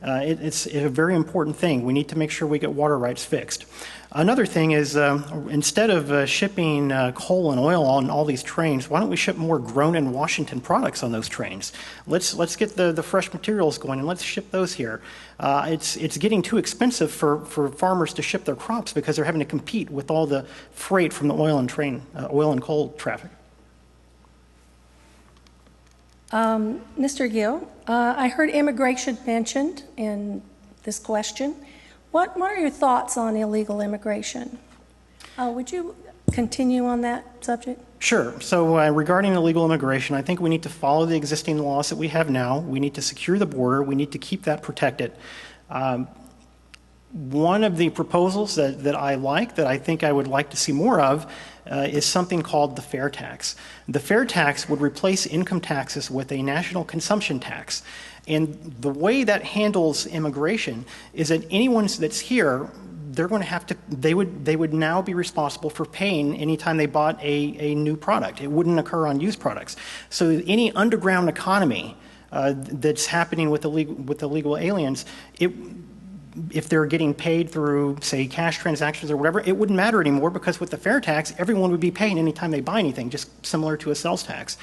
It's a very important thing. We need to make sure we get water rights fixed. Another thing is instead of shipping coal and oil on all these trains, why don't we ship more grown in Washington products on those trains? Let's get the fresh materials going and let's ship those here. It's getting too expensive for farmers to ship their crops because they're having to compete with all the freight from the oil and coal traffic. Mr. Gill, I heard immigration mentioned in this question. What are your thoughts on illegal immigration? Would you continue on that subject? Sure. So regarding illegal immigration, I think we need to follow the existing laws that we have now. We need to secure the border. We need to keep that protected. One of the proposals that I like, that I think I would like to see more of, is something called the fair tax. The fair tax would replace income taxes with a national consumption tax. And the way that handles immigration is that anyone that's here, they're going to have to, they would now be responsible for paying anytime they bought a new product. It wouldn't occur on used products. So any underground economy that's happening with illegal aliens, if they're getting paid through, say, cash transactions or whatever, it wouldn't matter anymore because with the fair tax, everyone would be paying anytime they buy anything, just similar to a sales tax.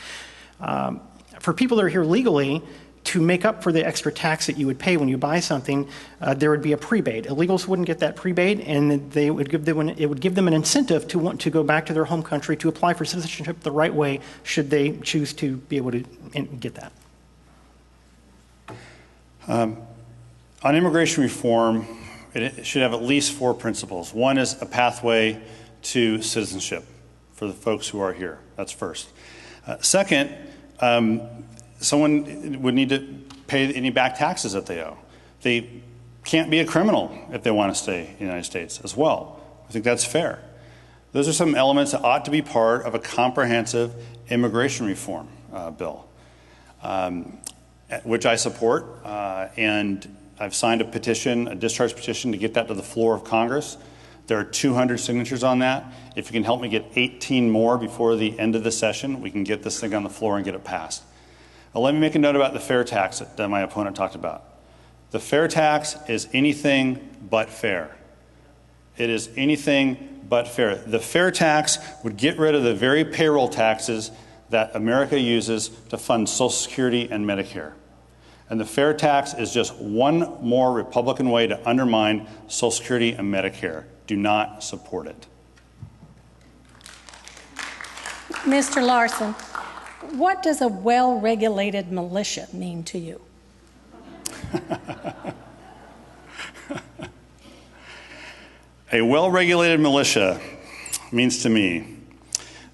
For people that are here legally, to make up for the extra tax that you would pay when you buy something, there would be a prebate. Illegals wouldn't get that prebate, and it would give them an incentive to want to go back to their home country to apply for citizenship the right way, should they choose to be able to get that. On immigration reform, it should have at least 4 principles. One is a pathway to citizenship for the folks who are here. That's first. Second, someone would need to pay any back taxes that they owe. They can't be a criminal if they want to stay in the United States as well. I think that's fair. Those are some elements that ought to be part of a comprehensive immigration reform bill, which I support, and I've signed a petition, a discharge petition, to get that to the floor of Congress. There are 200 signatures on that. If you can help me get 18 more before the end of the session, we can get this thing on the floor and get it passed. Now, let me make a note about the fair tax that my opponent talked about. The fair tax is anything but fair. It is anything but fair. The fair tax would get rid of the very payroll taxes that America uses to fund Social Security and Medicare. And the fair tax is just one more Republican way to undermine Social Security and Medicare. Do not support it. Mr. Larson, what does a well-regulated militia mean to you? A well-regulated militia means to me,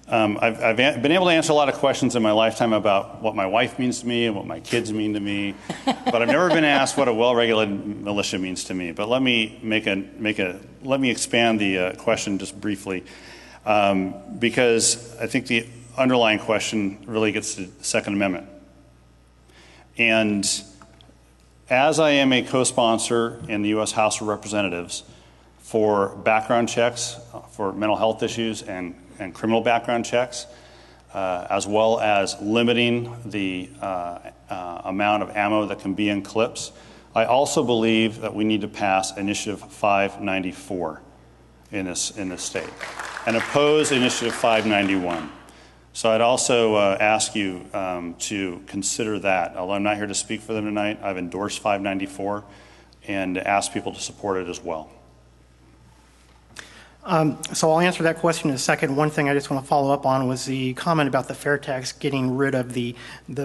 I've been able to answer a lot of questions in my lifetime about what my wife means to me and what my kids mean to me, but I've never been asked what a well-regulated militia means to me. But let me let me expand the question just briefly, because I think the underlying question really gets to the Second Amendment. And as I am a co-sponsor in the U.S. House of Representatives for background checks for mental health issues and criminal background checks, as well as limiting the amount of ammo that can be in clips, I also believe that we need to pass Initiative 594 in this state and oppose Initiative 591. So I'd also ask you to consider that. Although I'm not here to speak for them tonight, I've endorsed 594 and ask people to support it as well. So I'll answer that question in a second. One thing I just want to follow up on was the comment about the fair tax getting rid of the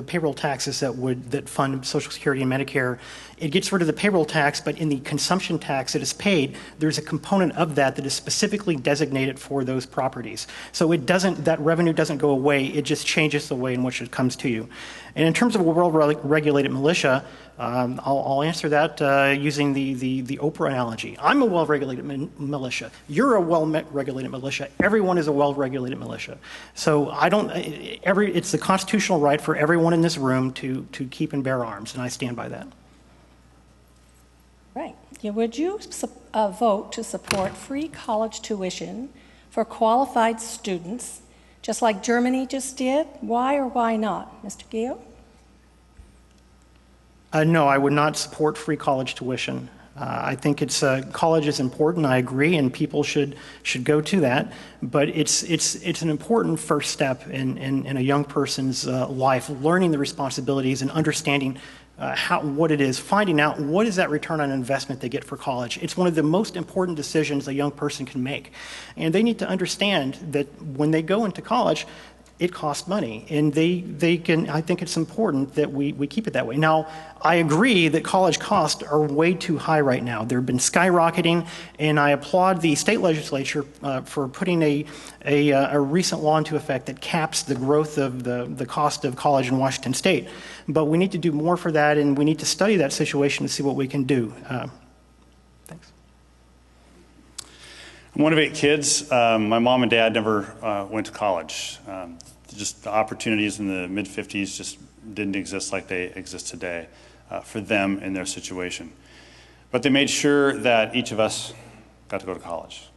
payroll taxes that fund Social Security and Medicare. It gets rid of the payroll tax, but in the consumption tax that is paid, there's a component of that is specifically designated for those properties. So that revenue doesn't go away, it just changes the way in which it comes to you. And in terms of a well-regulated militia, I'll answer that using the Oprah analogy. I'm a well-regulated militia. You're a well-regulated militia. Everyone is a well-regulated militia. So it's the constitutional right for everyone in this room to keep and bear arms, and I stand by that. Right. Would you vote to support free college tuition for qualified students, just like Germany just did? Why or why not? Mr. Gale? No, I would not support free college tuition. I think college is important, I agree, and people should go to that. But it's an important first step in a young person's life, learning the responsibilities and understanding what it is, finding out what is that return on investment they get for college. It's one of the most important decisions a young person can make. And they need to understand that when they go into college, it costs money, and I think it's important that we keep it that way. Now, I agree that college costs are way too high right now. They've been skyrocketing, and I applaud the state legislature for putting a recent law into effect that caps the growth of the cost of college in Washington State. But we need to do more for that, and we need to study that situation to see what we can do. Thanks. I'm one of 8 kids. My mom and dad never went to college. Just the opportunities in the mid-50s just didn't exist like they exist today for them in their situation. But they made sure that each of us got to go to college,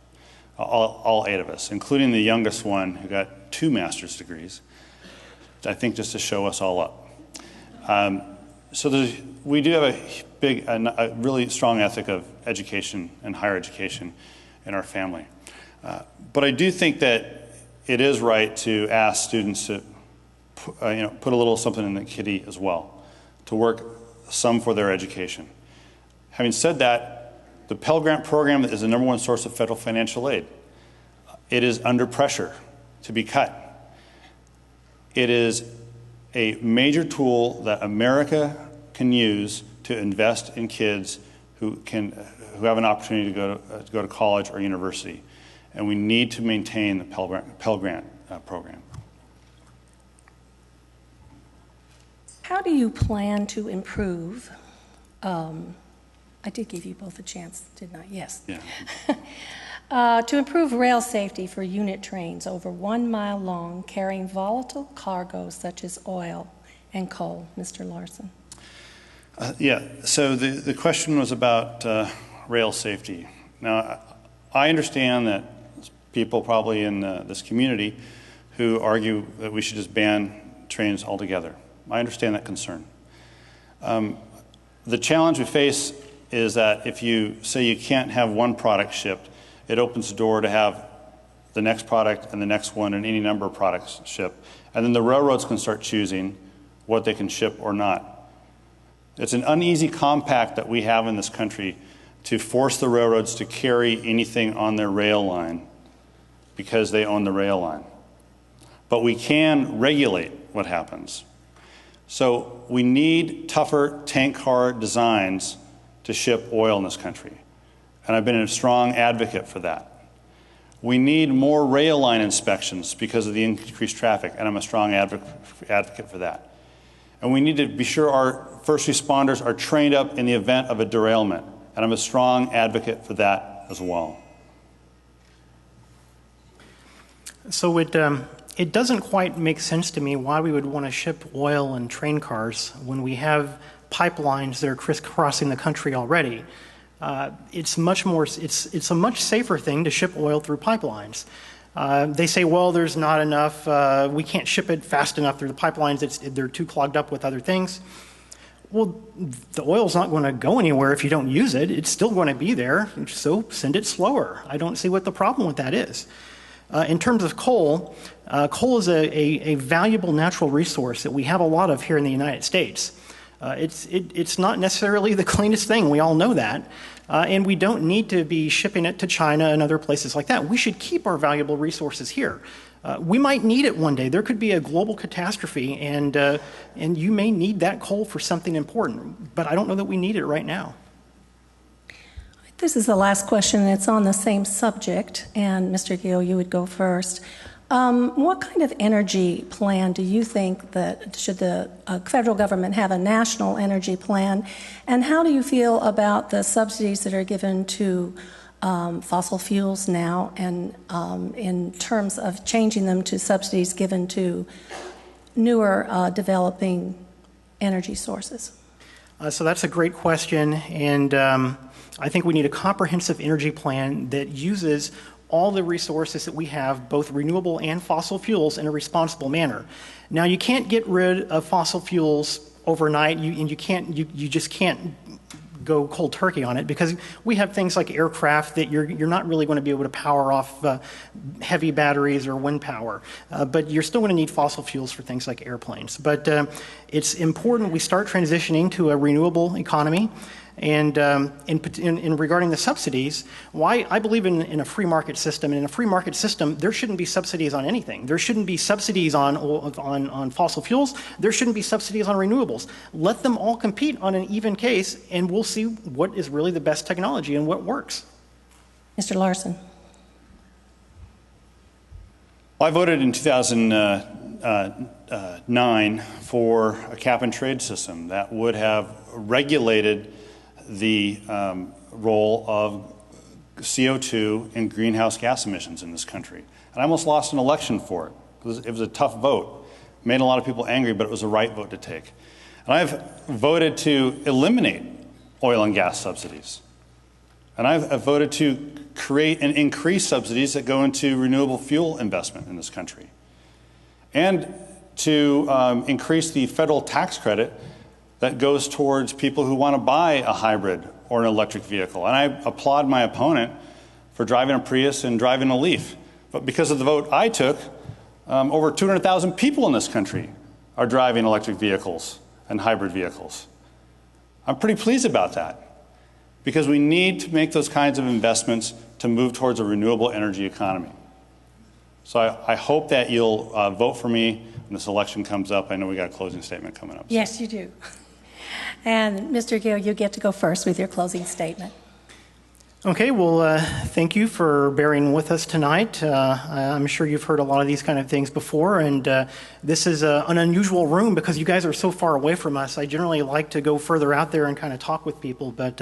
all 8 of us, including the youngest one who got 2 master's degrees, I think just to show us all up. So we do have a really strong ethic of education and higher education in our family. But I do think that it is right to ask students to put a little something in the kitty as well, to work some for their education. Having said that, the Pell Grant program is the #1 source of federal financial aid. It is under pressure to be cut. It is a major tool that America can use to invest in kids who have an opportunity to go to college or university. And we need to maintain the Pell Grant program. How do you plan to improve? I did give you both a chance, didn't I? Yes. Yeah. To improve rail safety for unit trains over 1 mile long carrying volatile cargoes such as oil and coal. Mr. Larson. Yeah, so the question was about rail safety. Now, I understand that people probably in this community who argue that we should just ban trains altogether. I understand that concern. The challenge we face is that if you say you can't have one product shipped, it opens the door to have the next product and the next one and any number of products shipped. And then the railroads can start choosing what they can ship or not. It's an uneasy compact that we have in this country to force the railroads to carry anything on their rail line because they own the rail line. But we can regulate what happens. So we need tougher tank car designs to ship oil in this country. And I've been a strong advocate for that. We need more rail line inspections because of the increased traffic, and I'm a strong advocate for that. And we need to be sure our first responders are trained up in the event of a derailment, and I'm a strong advocate for that as well. So it doesn't quite make sense to me why we would want to ship oil in train cars when we have pipelines that are crisscrossing the country already. It's a much safer thing to ship oil through pipelines. They say, well, there's not enough, we can't ship it fast enough through the pipelines, they're too clogged up with other things. Well, the oil's not going to go anywhere if you don't use it. It's still going to be there, so send it slower. I don't see what the problem with that is. In terms of coal, coal is a valuable natural resource that we have a lot of here in the United States. It's not necessarily the cleanest thing, we all know that. And we don't need to be shipping it to China and other places like that. We should keep our valuable resources here. We might need it one day. There could be a global catastrophe, and you may need that coal for something important. But I don't know that we need it right now. This is the last question, and it's on the same subject. And Mr. Gill, you would go first. What kind of energy plan do you think that should the federal government have a national energy plan? And how do you feel about the subsidies that are given to fossil fuels now, and in terms of changing them to subsidies given to newer developing energy sources? So that's a great question, and I think we need a comprehensive energy plan that uses all the resources that we have, both renewable and fossil fuels, in a responsible manner. Now, you can't get rid of fossil fuels overnight, and you just can't go cold turkey on it, because we have things like aircraft that you're not really going to be able to power off heavy batteries or wind power, but you're still going to need fossil fuels for things like airplanes. But it's important we start transitioning to a renewable economy. And in regarding the subsidies, why I believe in a free market system. And in a free market system, there shouldn't be subsidies on anything. There shouldn't be subsidies on fossil fuels. There shouldn't be subsidies on renewables. Let them all compete on an even case, and we'll see what is really the best technology and what works. Mr. Larson. Well, I voted in 2009 for a cap and trade system that would have regulated the role of CO2 in greenhouse gas emissions in this country. And I almost lost an election for it. It was a tough vote. It made a lot of people angry, but it was the right vote to take. And I've voted to eliminate oil and gas subsidies. And I've voted to create and increase subsidies that go into renewable fuel investment in this country. And to increase the federal tax credit that goes towards people who want to buy a hybrid or an electric vehicle. And I applaud my opponent for driving a Prius and driving a Leaf. But because of the vote I took, over 200,000 people in this country are driving electric vehicles and hybrid vehicles. I'm pretty pleased about that, because we need to make those kinds of investments to move towards a renewable energy economy. So I hope that you'll vote for me when this election comes up. I know we got a closing statement coming up. Yes, you do. And Mr. Gill, you get to go first with your closing statement. Okay, well, thank you for bearing with us tonight. I'm sure you've heard a lot of these kind of things before, and this is an unusual room because you guys are so far away from us. I generally like to go further out there and kind of talk with people, but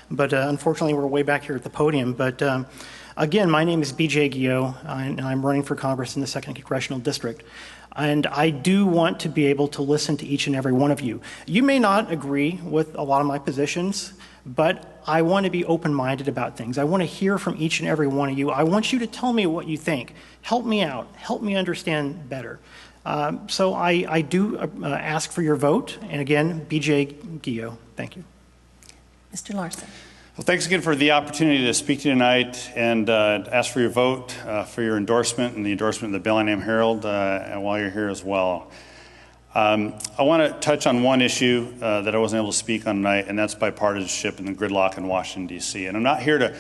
unfortunately we're way back here at the podium. But again, my name is B.J. Guillot, and I'm running for Congress in the 2nd Congressional District. And I do want to be able to listen to each and every one of you. You may not agree with a lot of my positions, but I want to be open-minded about things. I want to hear from each and every one of you. I want you to tell me what you think. Help me out. Help me understand better. So I do ask for your vote. And again, B.J. Guillot. Thank you. Mr. Larson. Well, thanks again for the opportunity to speak to you tonight and ask for your vote, for your endorsement and the endorsement of the Bellingham Herald while you're here as well. I want to touch on one issue that I wasn't able to speak on tonight, and that's bipartisanship and the gridlock in Washington, D.C. And I'm not here to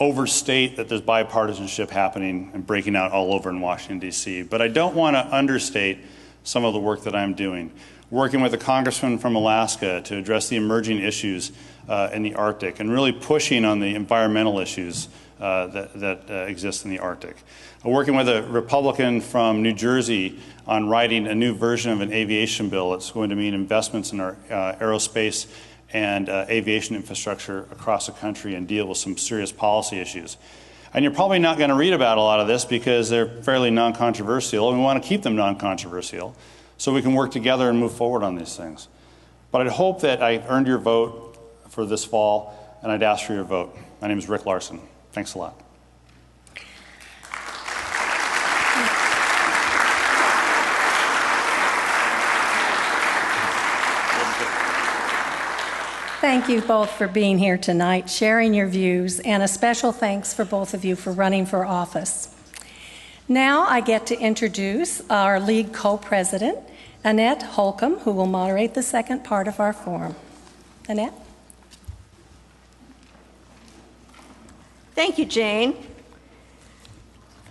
overstate that there's bipartisanship happening and breaking out all over in Washington, D.C., but I don't want to understate some of the work that I'm doing. Working with a congressman from Alaska to address the emerging issues in the Arctic and really pushing on the environmental issues that exist in the Arctic. Working with a Republican from New Jersey on writing a new version of an aviation bill that's going to mean investments in our aerospace and aviation infrastructure across the country and deal with some serious policy issues. And you're probably not going to read about a lot of this because they're fairly non-controversial, and we want to keep them non-controversial so we can work together and move forward on these things. But I'd hope that I earned your vote for this fall, and I'd ask for your vote. My name is Rick Larson. Thanks a lot. Thank you both for being here tonight, sharing your views, and a special thanks for both of you for running for office. Now I get to introduce our league co-president, Annette Holcomb, who will moderate the second part of our forum. Annette? Thank you, Jane.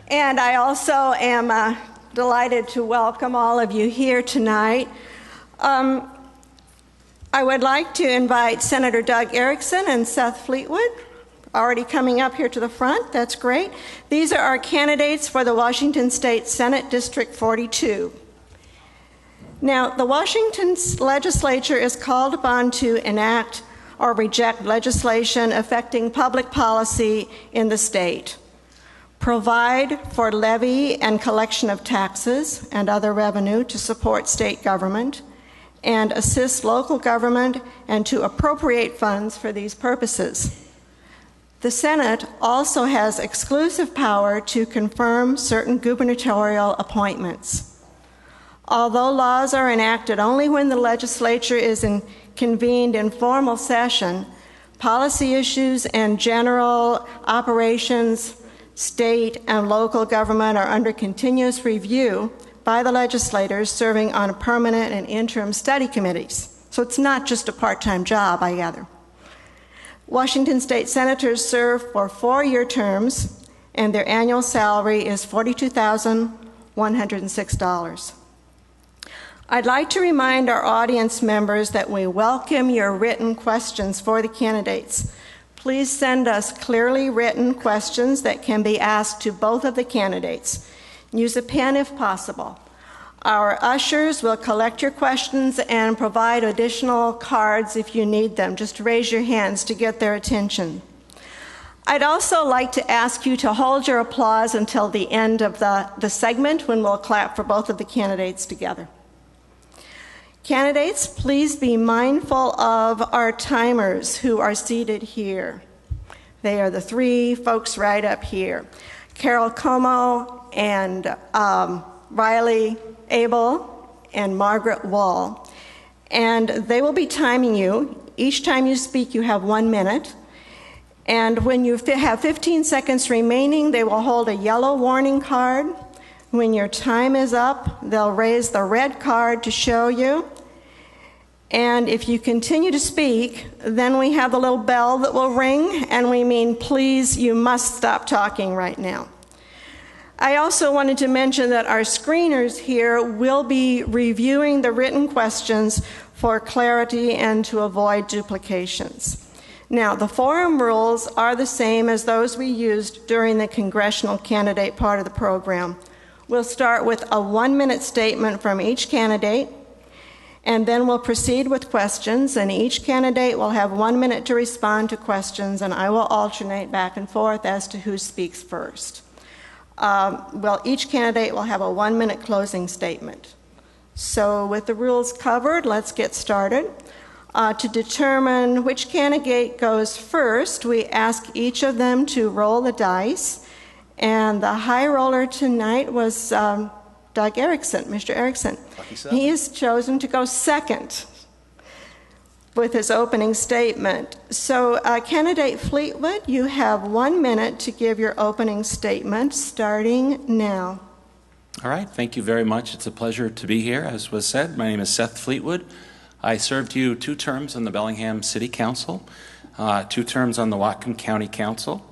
And I also am delighted to welcome all of you here tonight. I would like to invite Senator Doug Erickson and Seth Fleetwood, already coming up here to the front. That's great. These are our candidates for the Washington State Senate District 42. Now, the Washington legislature is called upon to enact or reject legislation affecting public policy in the state, provide for levy and collection of taxes and other revenue to support state government, and assist local government and to appropriate funds for these purposes. The Senate also has exclusive power to confirm certain gubernatorial appointments. Although laws are enacted only when the legislature is convened in formal session, policy issues and general operations, state and local government are under continuous review by the legislators serving on permanent and interim study committees. So it's not just a part-time job, I gather. Washington State Senators serve for 4-year terms, and their annual salary is $42,106. I'd like to remind our audience members that we welcome your written questions for the candidates. Please send us clearly written questions that can be asked to both of the candidates. Use a pen if possible. Our ushers will collect your questions and provide additional cards if you need them. Just raise your hands to get their attention. I'd also like to ask you to hold your applause until the end of the segment when we'll clap for both of the candidates together. Candidates, please be mindful of our timers who are seated here. They are the 3 folks right up here. Carol Como and Riley Abel and Margaret Wall. And they will be timing you. Each time you speak, you have 1 minute. And when you have 15 seconds remaining, they will hold a yellow warning card. When your time is up, they'll raise the red card to show you. And if you continue to speak, then we have the little bell that will ring, and we mean, please, you must stop talking right now. I also wanted to mention that our screeners here will be reviewing the written questions for clarity and to avoid duplications. Now, the forum rules are the same as those we used during the congressional candidate part of the program. We'll start with a 1-minute statement from each candidate, and then we'll proceed with questions, and each candidate will have 1 minute to respond to questions, and I will alternate back and forth as to who speaks first. Each candidate will have a 1-minute closing statement. So with the rules covered, let's get started. To determine which candidate goes first, we ask each of them to roll the dice. And the high roller tonight was Doug Erickson, Mr. Erickson. He is chosen to go second with his opening statement. So, candidate Fleetwood, you have 1 minute to give your opening statement, starting now. All right, thank you very much. It's a pleasure to be here. As was said, my name is Seth Fleetwood. I served you 2 terms on the Bellingham City Council, 2 terms on the Whatcom County Council.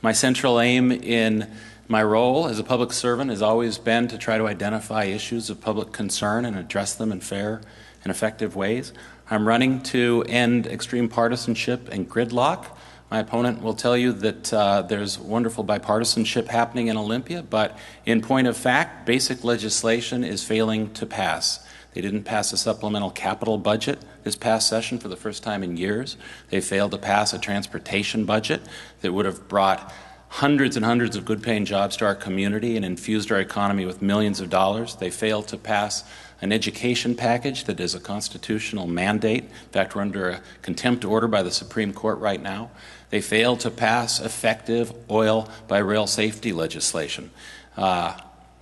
My central aim in my role as a public servant has always been to try to identify issues of public concern and address them in fair and effective ways. I'm running to end extreme partisanship and gridlock. My opponent will tell you that there's wonderful bipartisanship happening in Olympia, but in point of fact, basic legislation is failing to pass. They didn't pass a supplemental capital budget this past session for the first time in years. They failed to pass a transportation budget that would have brought hundreds and hundreds of good-paying jobs to our community and infused our economy with millions of dollars. They failed to pass an education package that is a constitutional mandate. In fact, we're under a contempt order by the Supreme Court right now. They failed to pass effective oil-by-rail safety legislation.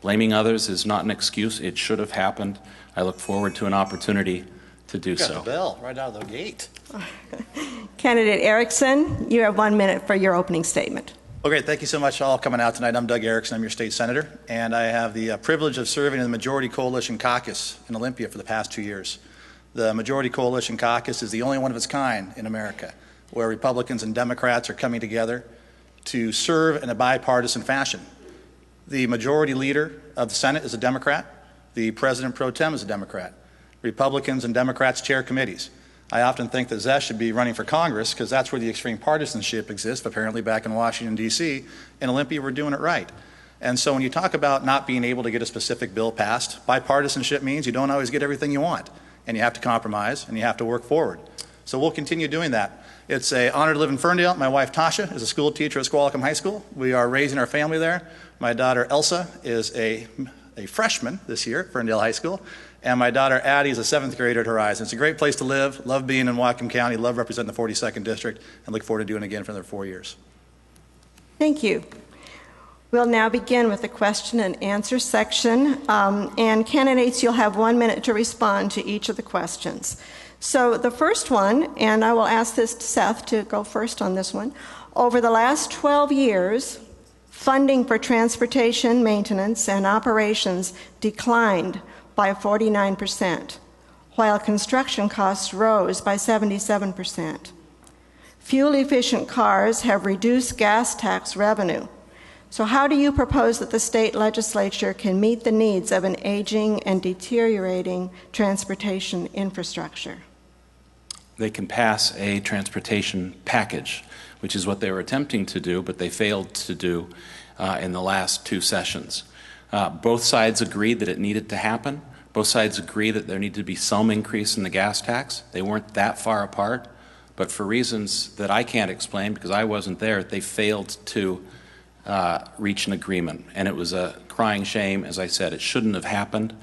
Blaming others is not an excuse. It should have happened. I look forward to an opportunity to do so. You got the bell right out of the gate. Candidate Erickson, you have 1 minute for your opening statement. Okay, thank you so much all coming out tonight. I'm Doug Erickson. I'm your state senator, and I have the privilege of serving in the Majority Coalition Caucus in Olympia for the past 2 years. The Majority Coalition Caucus is the only one of its kind in America, where Republicans and Democrats are coming together to serve in a bipartisan fashion. The majority leader of the Senate is a Democrat. The President pro tem is a Democrat. Republicans and Democrats chair committees. I often think that Zesh should be running for Congress because that's where the extreme partisanship exists, apparently back in Washington, D.C. In Olympia, we're doing it right. And so when you talk about not being able to get a specific bill passed, bipartisanship means you don't always get everything you want, and you have to compromise, and you have to work forward. So we'll continue doing that. It's an honor to live in Ferndale. My wife, Tasha, is a school teacher at Whatcom High School. We are raising our family there. My daughter, Elsa, is a freshman this year at Ferndale High School. And my daughter, Addie, is a 7th grader at Horizon. It's a great place to live. Love being in Whatcom County. Love representing the 42nd District. And look forward to doing it again for another 4 years. Thank you. We'll now begin with the question and answer section. And candidates, you'll have 1 minute to respond to each of the questions. So the first one, and I will ask this to Seth to go first on this one. Over the last 12 years, funding for transportation maintenance and operations declined by 49%, while construction costs rose by 77%. Fuel-efficient cars have reduced gas tax revenue. So how do you propose that the state legislature can meet the needs of an aging and deteriorating transportation infrastructure? They can pass a transportation package, which is what they were attempting to do, but they failed to do in the last 2 sessions. Both sides agreed that it needed to happen. Both sides agree that there needed to be some increase in the gas tax. They weren't that far apart, but for reasons that I can't explain because I wasn't there, they failed to reach an agreement. And it was a crying shame. As I said, it shouldn't have happened.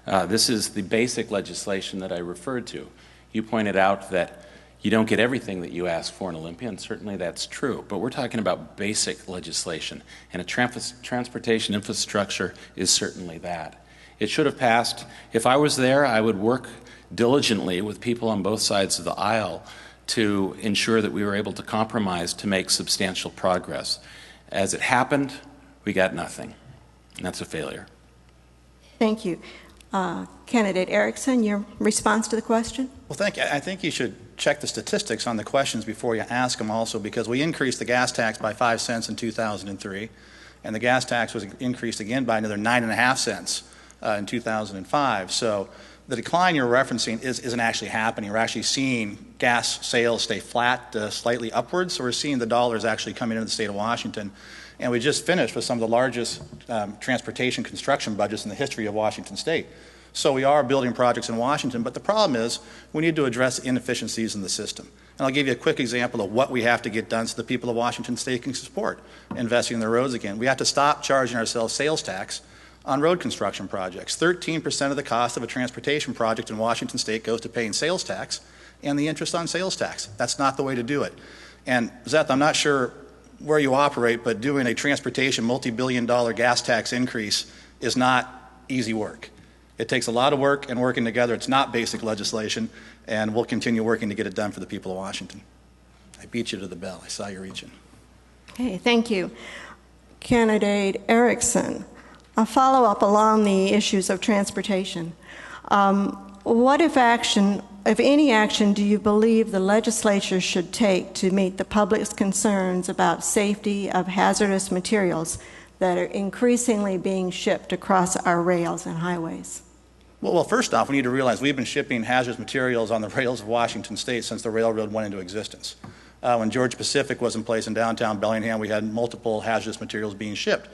This is the basic legislation that I referred to. You pointed out that you don't get everything that you ask for in Olympia, and certainly that's true. But we're talking about basic legislation, and a transportation infrastructure is certainly that. It should have passed. If I was there, I would work diligently with people on both sides of the aisle to ensure that we were able to compromise to make substantial progress. As it happened, we got nothing, and that's a failure. Thank you. Candidate Erickson, your response to the question? Well, thank you. I think you should check the statistics on the questions before you ask them also, because we increased the gas tax by 5 cents in 2003. And the gas tax was increased again by another 9.5 cents in 2005. So the decline you're referencing isn't actually happening. We're actually seeing gas sales stay flat, slightly upwards. So we're seeing the dollars actually coming into the state of Washington. And we just finished with some of the largest transportation construction budgets in the history of Washington state. So we are building projects in Washington, but the problem is we need to address inefficiencies in the system. And I'll give you a quick example of what we have to get done so the people of Washington state can support investing in the roads again. We have to stop charging ourselves sales tax on road construction projects. 13% of the cost of a transportation project in Washington state goes to paying sales tax and the interest on sales tax. That's not the way to do it. And Zeth, I'm not sure where you operate, but doing a transportation multi-billion-dollar gas tax increase is not easy work. It takes a lot of work and working together. It's not basic legislation, and we'll continue working to get it done for the people of Washington. I beat you to the bell. I saw you reaching. Okay, thank you. Candidate Erickson, a follow-up along the issues of transportation. What if any action do you believe the legislature should take to meet the public's concerns about safety of hazardous materials that are increasingly being shipped across our rails and highways? Well, first off, we need to realize we've been shipping hazardous materials on the rails of Washington state since the railroad went into existence. When Georgia Pacific was in place in downtown Bellingham, we had multiple hazardous materials being shipped.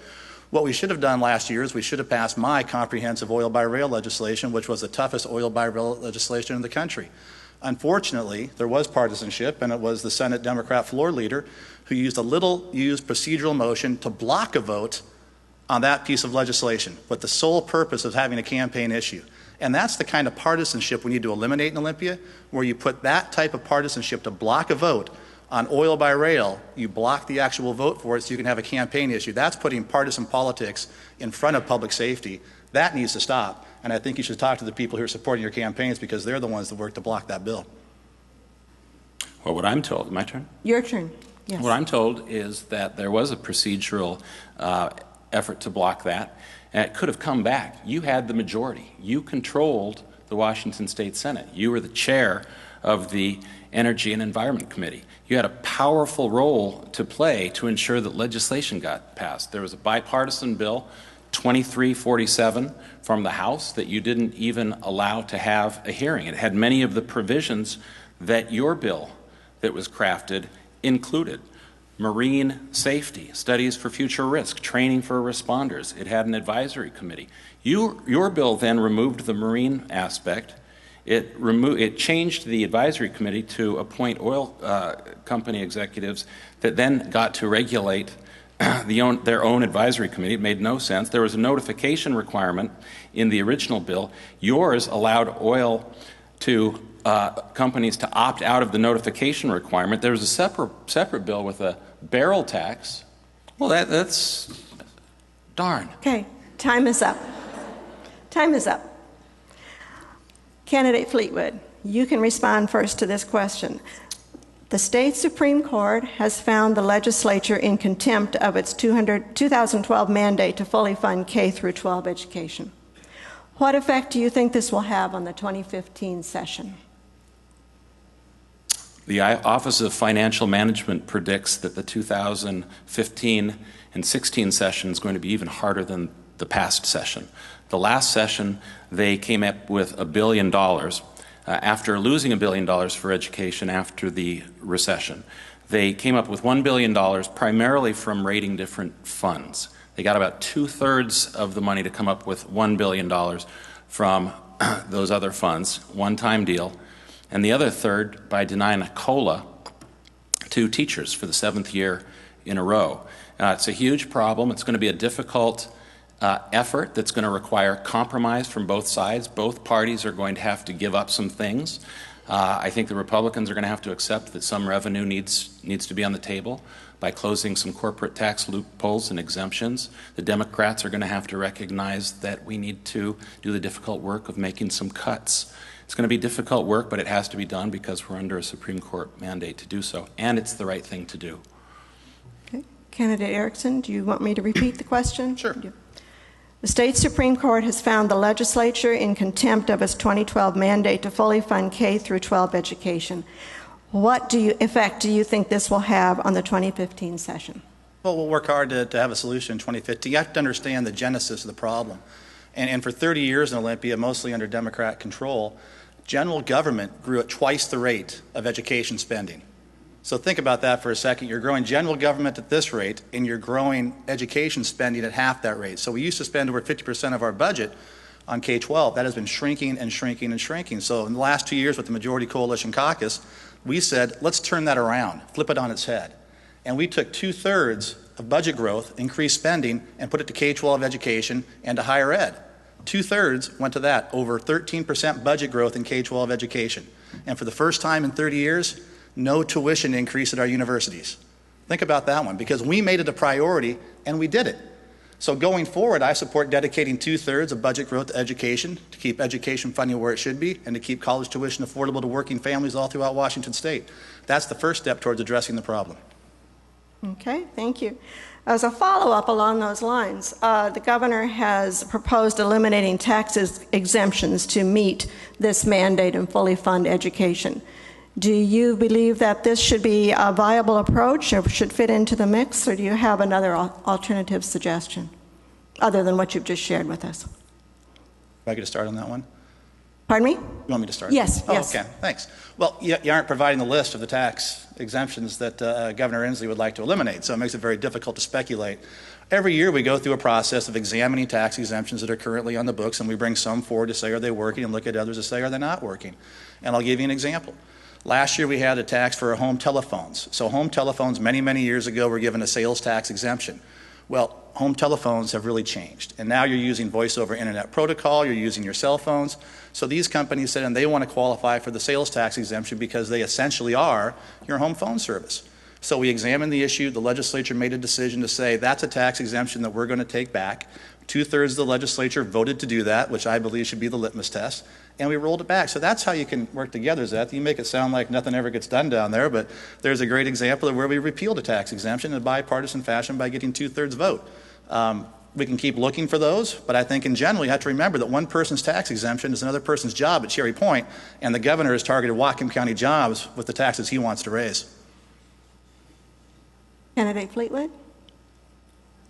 What we should have done last year is we should have passed my comprehensive oil by rail legislation, which was the toughest oil by rail legislation in the country. Unfortunately, there was partisanship, and it was the Senate Democrat floor leader who used a little-used procedural motion to block a vote on that piece of legislation with the sole purpose of having a campaign issue. And that's the kind of partisanship we need to eliminate in Olympia, where you put that type of partisanship to block a vote on oil by rail. You block the actual vote for it so you can have a campaign issue. That's putting partisan politics in front of public safety. That needs to stop. And I think you should talk to the people who are supporting your campaigns, because they're the ones that work to block that bill. Well, what I'm told, my turn? Your turn, yes. What I'm told is that there was a procedural effort to block that, and it could have come back. You had the majority. You controlled the Washington State Senate. You were the chair of the Energy and Environment Committee. You had a powerful role to play to ensure that legislation got passed. There was a bipartisan bill, 2347, from the House that you didn't even allow to have a hearing. It had many of the provisions that your bill that was crafted included. Marine safety, studies for future risk, training for responders. It had an advisory committee. Your bill then removed the marine aspect. It changed the advisory committee to appoint oil company executives that then got to regulate their own advisory committee. It made no sense. There was a notification requirement in the original bill. Yours allowed oil to companies to opt out of the notification requirement. There was a separate bill with a barrel tax. Well, that's darn. Okay, time is up. Time is up. Candidate Fleetwood, you can respond first to this question. The state Supreme Court has found the legislature in contempt of its 2012 mandate to fully fund K through 12 education. What effect do you think this will have on the 2015 session? The Office of Financial Management predicts that the 2015 and 16 session is going to be even harder than the past session. The last session, they came up with $1 billion after losing $1 billion for education after the recession. They came up with $1 billion primarily from raiding different funds. They got about 2/3 of the money to come up with $1 billion from those other funds, one-time deal, and the other third by denying a COLA to teachers for the 7th year in a row. It's a huge problem. It's going to be a difficult effort that's going to require compromise from both sides. Both parties are going to have to give up some things. I think the Republicans are going to have to accept that some revenue needs to be on the table by closing some corporate tax loopholes and exemptions. The Democrats are going to have to recognize that we need to do the difficult work of making some cuts. It's going to be difficult work, but it has to be done because we're under a Supreme Court mandate to do so, and it's the right thing to do. Okay. Candidate Erickson, do you want me to repeat the question? Sure. The state Supreme Court has found the legislature in contempt of its 2012 mandate to fully fund K through 12 education. What effect do you think this will have on the 2015 session? Well, we'll work hard to have a solution in 2015. You have to understand the genesis of the problem. And for 30 years in Olympia, mostly under Democrat control, general government grew at twice the rate of education spending. So think about that for a second. You're growing general government at this rate, and you're growing education spending at half that rate. So we used to spend over 50% of our budget on K-12. That has been shrinking and shrinking and shrinking. So in the last 2 years with the Majority Coalition Caucus, we said, let's turn that around, flip it on its head. And we took 2/3 of budget growth, increased spending, and put it to K-12 education and to higher ed. 2/3 went to that, over 13% budget growth in K-12 education. And for the first time in 30 years, no tuition increase at our universities. Think about that one, because we made it a priority and we did it. So going forward, I support dedicating 2/3 of budget growth to education, to keep education funding where it should be, and to keep college tuition affordable to working families all throughout Washington state. That's the first step towards addressing the problem. Okay, thank you. As a follow-up along those lines, the governor has proposed eliminating tax exemptions to meet this mandate and fully fund education. Do you believe that this should be a viable approach or should fit into the mix, or do you have another alternative suggestion other than what you've just shared with us? If I could start on that one? Pardon me? You want me to start? Yes, yes. Okay, thanks. Well, you aren't providing the list of the tax exemptions that Governor Inslee would like to eliminate, so it makes it very difficult to speculate. Every year we go through a process of examining tax exemptions that are currently on the books, and we bring some forward to say, are they working, and look at others to say, are they not working? And I'll give you an example. Last year we had a tax for home telephones. So home telephones many, many years ago were given a sales tax exemption. Well, home telephones have really changed. And now you're using voice over internet protocol, you're using your cell phones. So these companies said, and they want to qualify for the sales tax exemption because they essentially are your home phone service. So we examined the issue. The legislature made a decision to say that's a tax exemption that we're going to take back. 2/3 of the legislature voted to do that, which I believe should be the litmus test, and we rolled it back. So that's how you can work together, Zeth. You make it sound like nothing ever gets done down there, but there's a great example of where we repealed a tax exemption in a bipartisan fashion by getting 2/3 vote. We can keep looking for those, but I think in general you have to remember that one person's tax exemption is another person's job at Cherry Point, and the governor has targeted Whatcom County jobs with the taxes he wants to raise. Candidate Fleetwood,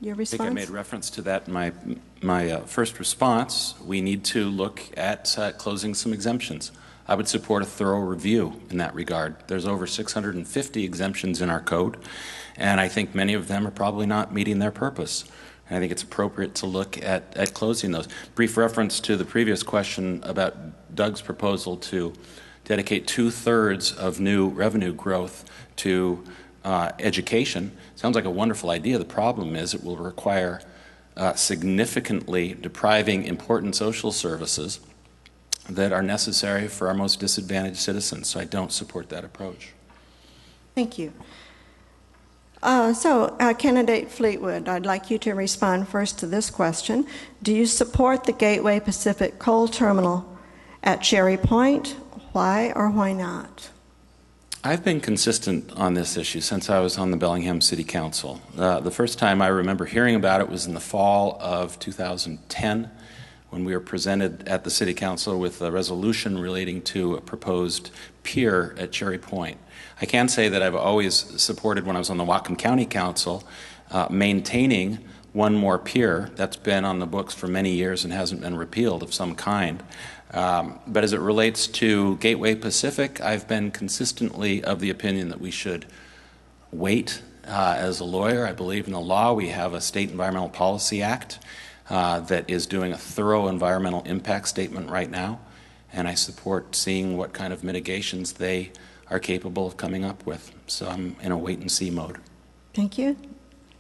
your I response? think I made reference to that in my first response. We need to look at closing some exemptions. I would support a thorough review in that regard. There's over 650 exemptions in our code, and I think many of them are probably not meeting their purpose. And I think it's appropriate to look at closing those. Brief reference to the previous question about Doug's proposal to dedicate 2/3 of new revenue growth to education. Sounds like a wonderful idea. The problem is it will require significantly depriving important social services that are necessary for our most disadvantaged citizens. So I don't support that approach. Thank you. Candidate Fleetwood, I'd like you to respond first to this question. Do you support the Gateway Pacific Coal Terminal at Cherry Point? Why or why not? I've been consistent on this issue since I was on the Bellingham City Council. The first time I remember hearing about it was in the fall of 2010 when we were presented at the City Council with a resolution relating to a proposed pier at Cherry Point. I can say that I've always supported, when I was on the Whatcom County Council, maintaining one more pier. That's been on the books for many years and hasn't been repealed of some kind. But as it relates to Gateway Pacific, I've been consistently of the opinion that we should wait. As a lawyer, I believe in the law. We have a State Environmental Policy Act that is doing a thorough environmental impact statement right now, and I support seeing what kind of mitigations they are capable of coming up with. So I'm in a wait-and-see mode. Thank you.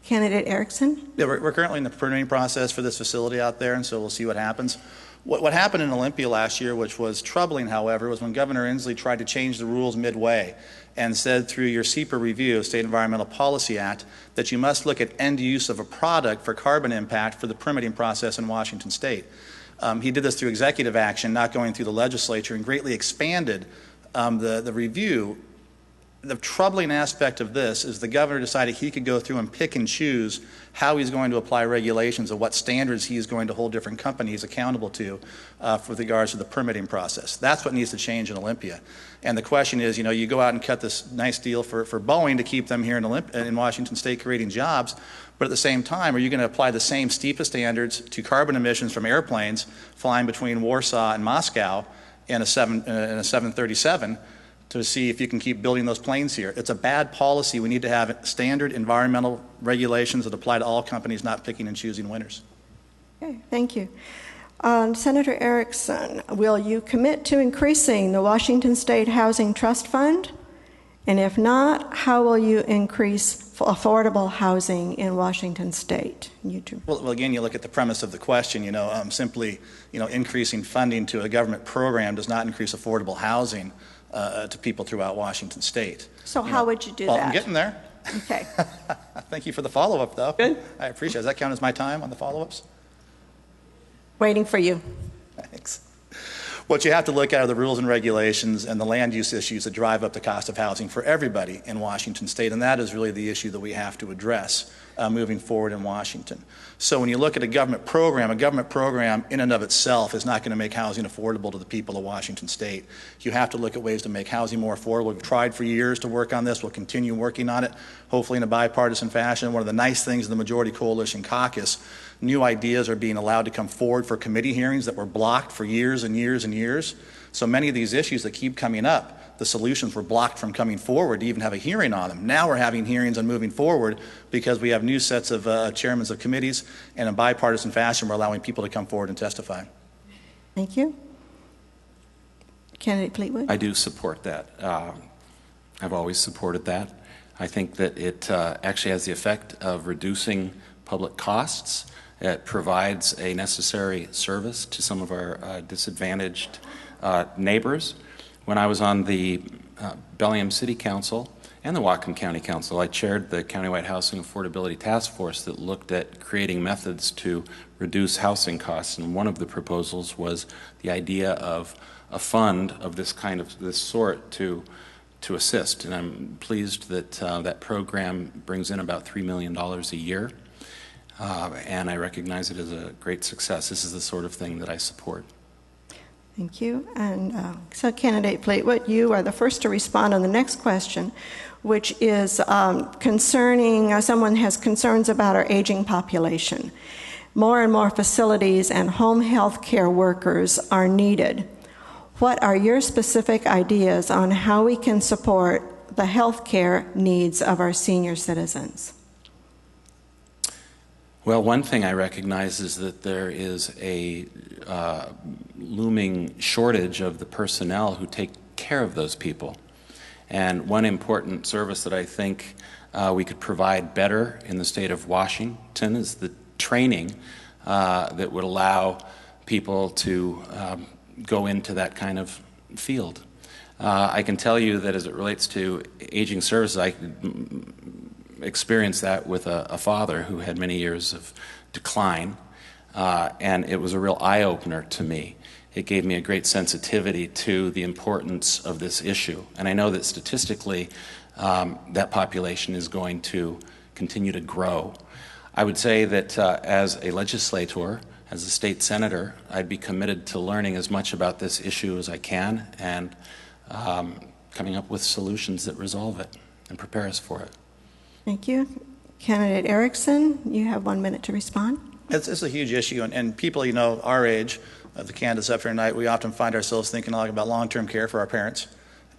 Candidate Erickson? Yeah, we're currently in the permitting process for this facility out there, and so we'll see what happens. What happened in Olympia last year, which was troubling, however, was when Governor Inslee tried to change the rules midway and said through your SEPA review, State Environmental Policy Act, that you must look at end use of a product for carbon impact for the permitting process in Washington state. He did this through executive action, not going through the legislature, and greatly expanded the review the troubling aspect of this is the governor decided he could go through and pick and choose how he's going to apply regulations, or what standards he is going to hold different companies accountable to with regards to the permitting process. That's what needs to change in Olympia. And the question is, you go out and cut this nice deal for Boeing to keep them here in Washington State creating jobs, but at the same time, are you going to apply the same steepest standards to carbon emissions from airplanes flying between Warsaw and Moscow in a 737 to see if you can keep building those planes here? It's a bad policy. We need to have standard environmental regulations that apply to all companies, not picking and choosing winners. Okay, thank you. Senator Erickson, will you commit to increasing the Washington State Housing Trust Fund? And if not, how will you increase affordable housing in Washington State? You too. Well, again, you look at the premise of the question. Simply, increasing funding to a government program does not increase affordable housing to people throughout Washington State. So how would you do that? Well, I'm getting there. Okay. Thank you for the follow-up, though. Good. I appreciate it. Does that count as my time on the follow-ups? Waiting for you. Thanks. What you have to look at are the rules and regulations and the land use issues that drive up the cost of housing for everybody in Washington State, and that is really the issue that we have to address moving forward in Washington. So when you look at a government program in and of itself is not going to make housing affordable to the people of Washington State. You have to look at ways to make housing more affordable. We've tried for years to work on this. We'll continue working on it, hopefully in a bipartisan fashion. One of the nice things in the Majority Coalition Caucus, new ideas are being allowed to come forward for committee hearings that were blocked for years and years and years. So many of these issues that keep coming up, the solutions were blocked from coming forward to even have a hearing on them. Now we're having hearings and moving forward because we have new sets of chairmen of committees, and in bipartisan fashion we're allowing people to come forward and testify. Thank you. Candidate Fleetwood? I do support that. I've always supported that. I think that it actually has the effect of reducing public costs. It provides a necessary service to some of our disadvantaged neighbors. When I was on the Bellingham City Council and the Whatcom County Council, I chaired the Countywide Housing Affordability Task Force that looked at creating methods to reduce housing costs, and one of the proposals was the idea of a fund of this sort to assist. And I'm pleased that that program brings in about $3 million a year, and I recognize it as a great success. This is the sort of thing that I support. Thank you. And so Candidate Fleetwood, you are the first to respond on the next question, which is concerning, someone has concerns about our aging population. More and more facilities and home health care workers are needed. What are your specific ideas on how we can support the health care needs of our senior citizens? Well, one thing I recognize is that there is a looming shortage of the personnel who take care of those people. And one important service that I think we could provide better in the state of Washington is the training that would allow people to go into that kind of field. I can tell you that as it relates to aging services, I experienced that with a father who had many years of decline, and it was a real eye-opener to me. It gave me a great sensitivity to the importance of this issue, and I know that statistically that population is going to continue to grow. I would say that as a legislator, as a state senator, I'd be committed to learning as much about this issue as I can and coming up with solutions that resolve it and prepare us for it. Thank you. Candidate Erickson, you have 1 minute to respond. It's a huge issue, and people, our age, the candidates up here tonight, we often find ourselves thinking a lot about long-term care for our parents,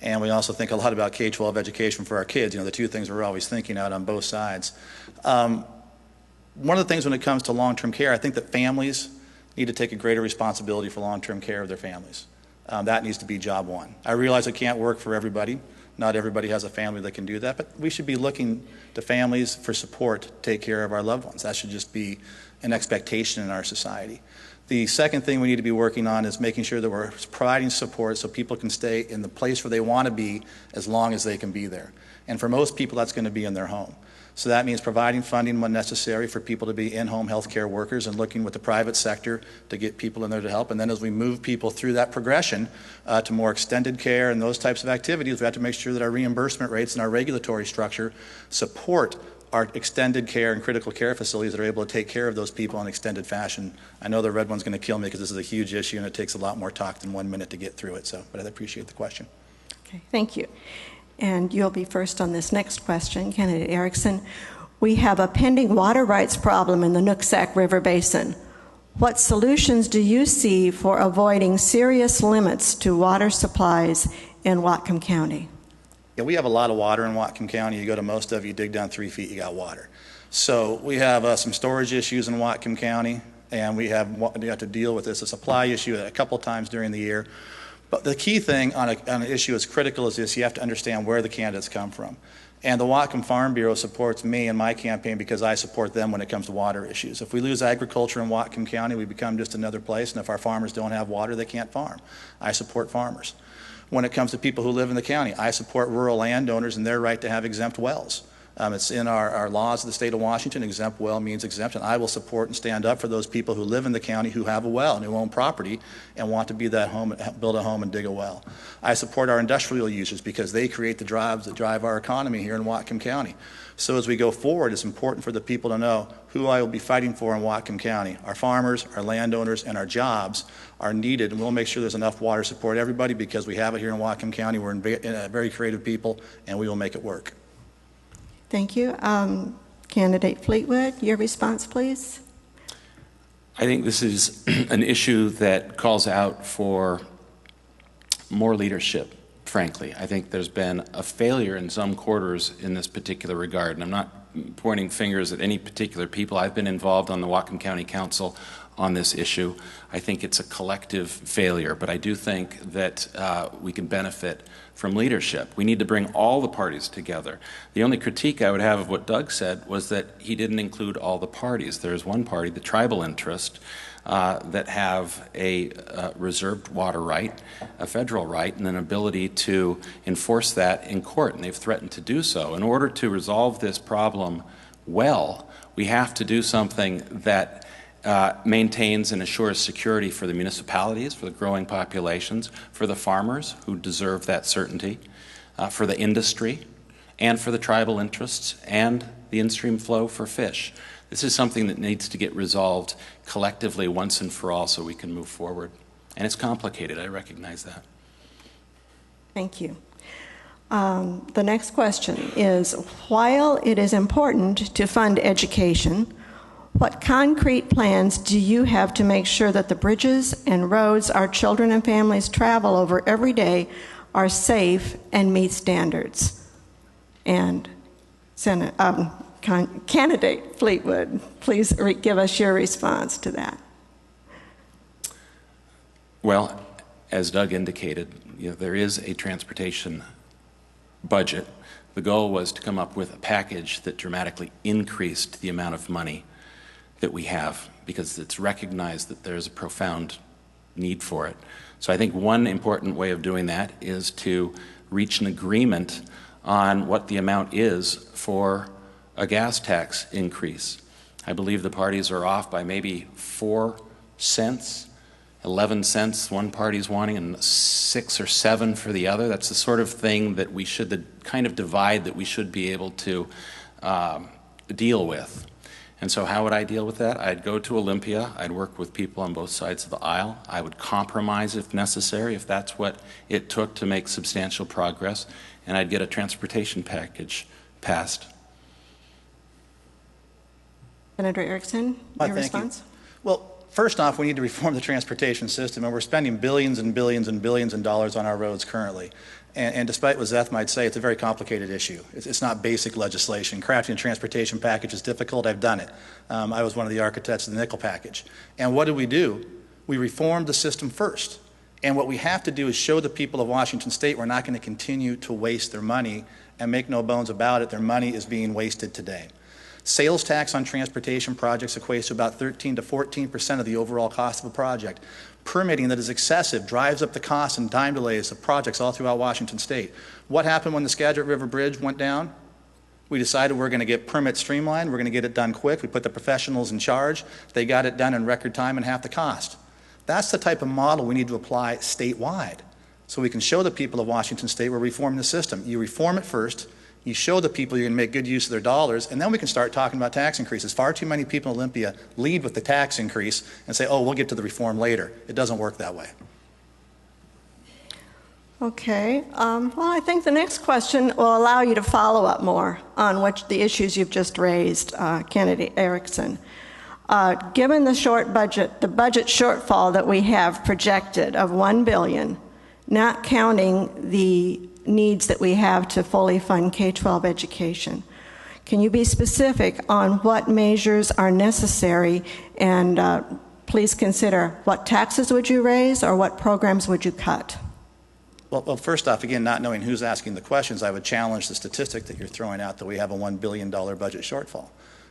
and we also think a lot about K-12 education for our kids, the two things we're always thinking out on both sides. One of the things when it comes to long-term care, I think that families need to take a greater responsibility for long-term care of their families. That needs to be job one. I realize it can't work for everybody. Not everybody has a family that can do that, but we should be looking to families for support to take care of our loved ones. That should just be an expectation in our society. The second thing we need to be working on is making sure that we're providing support so people can stay in the place where they want to be as long as they can be there. And for most people, that's going to be in their home. So that means providing funding when necessary for people to be in-home healthcare workers and looking with the private sector to get people in there to help. And then as we move people through that progression to more extended care and those types of activities, we have to make sure that our reimbursement rates and our regulatory structure support our extended care and critical care facilities that are able to take care of those people in extended fashion. I know the red one's going to kill me because this is a huge issue and it takes a lot more talk than 1 minute to get through it. So, but I appreciate the question. Okay, thank you. And you'll be first on this next question, candidate Erickson. We have a pending water rights problem in the Nooksack River Basin. What solutions do you see for avoiding serious limits to water supplies in Whatcom County? Yeah, we have a lot of water in Whatcom County. You go to most of it, you dig down 3 feet, you got water. So we have some storage issues in Whatcom County, and we have to deal with this, a supply issue a couple times during the year. But the key thing on an issue as critical as this, you have to understand where the candidates come from. And the Whatcom Farm Bureau supports me in my campaign because I support them when it comes to water issues. If we lose agriculture in Whatcom County, we become just another place, and if our farmers don't have water, they can't farm. I support farmers. When it comes to people who live in the county, I support rural landowners and their right to have exempt wells. It's in our laws of the state of Washington. Exempt well means exempt, and I will support and stand up for those people who live in the county who have a well and who own property and want to be that home, build a home and dig a well. I support our industrial users because they create the jobs that drive our economy here in Whatcom County. So as we go forward, it's important for the people to know who I will be fighting for in Whatcom County. Our farmers, our landowners, and our jobs are needed, and we'll make sure there's enough water to support everybody because we have it here in Whatcom County. We're very creative people, and we will make it work. Thank you. Candidate Fleetwood, your response, please. I think this is an issue that calls out for more leadership, frankly. I think there's been a failure in some quarters in this particular regard, and I'm not pointing fingers at any particular people. I've been involved on the Whatcom County Council on this issue. I think it's a collective failure, but I do think that we can benefit from leadership. We need to bring all the parties together. The only critique I would have of what Doug said was that he didn't include all the parties. There's one party, the tribal interest, that have a reserved water right, a federal right, and an ability to enforce that in court, and they've threatened to do so. In order to resolve this problem well, we have to do something that maintains and assures security for the municipalities, for the growing populations, for the farmers who deserve that certainty, for the industry, and for the tribal interests, and the in-stream flow for fish. This is something that needs to get resolved collectively once and for all so we can move forward. And it's complicated, I recognize that. Thank you. The next question is, while it is important to fund education, what concrete plans do you have to make sure that the bridges and roads our children and families travel over every day are safe and meet standards? And Candidate Fleetwood, please give us your response to that. Well, as Doug indicated, there is a transportation budget. The goal was to come up with a package that dramatically increased the amount of money that we have, because it's recognized that there's a profound need for it. So I think one important way of doing that is to reach an agreement on what the amount is for a gas tax increase. I believe the parties are off by maybe 4 cents, 11 cents one party's wanting, and 6 or 7 for the other. That's the sort of thing that we should, the kind of divide that we should be able to deal with. And so how would I deal with that? I'd go to Olympia, I'd work with people on both sides of the aisle, I would compromise if necessary, if that's what it took to make substantial progress, and I'd get a transportation package passed. Senator Erickson, your response? You. Well, first off, we need to reform the transportation system, and we're spending billions and billions and billions of dollars on our roads currently. And despite what Zeth might say, it's a very complicated issue. It's not basic legislation. Crafting a transportation package is difficult. I've done it. I was one of the architects of the nickel package. And what did we do? We reformed the system first. And what we have to do is show the people of Washington State we're not going to continue to waste their money, and make no bones about it, their money is being wasted today. Sales tax on transportation projects equates to about 13 to 14% of the overall cost of a project. Permitting that is excessive drives up the costs and time delays of projects all throughout Washington State. What happened when the Skagit River Bridge went down? We decided we're going to get permits streamlined, we're going to get it done quick, we put the professionals in charge, they got it done in record time and half the cost. That's the type of model we need to apply statewide, so we can show the people of Washington State we're reforming the system. You reform it first, you show the people you're going to make good use of their dollars, and then we can start talking about tax increases. Far too many people in Olympia lead with the tax increase and say, oh, we'll get to the reform later. It doesn't work that way. Okay. Well, I think the next question will allow you to follow up more on what the issues you've just raised, candidate Erickson. Given the the budget shortfall that we have projected of $1 billion, not counting the needs that we have to fully fund K-12 education, can you be specific on what measures are necessary, and please consider what taxes would you raise or what programs would you cut? Well, first off, again, not knowing who's asking the questions, I would challenge the statistic that you're throwing out that we have a $1 billion budget shortfall.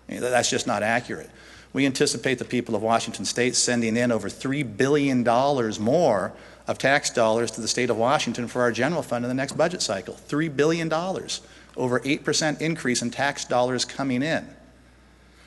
That's just not accurate. We anticipate the people of Washington State sending in over $3 billion more of tax dollars to the state of Washington for our general fund in the next budget cycle. $3 billion, over 8% increase in tax dollars coming in.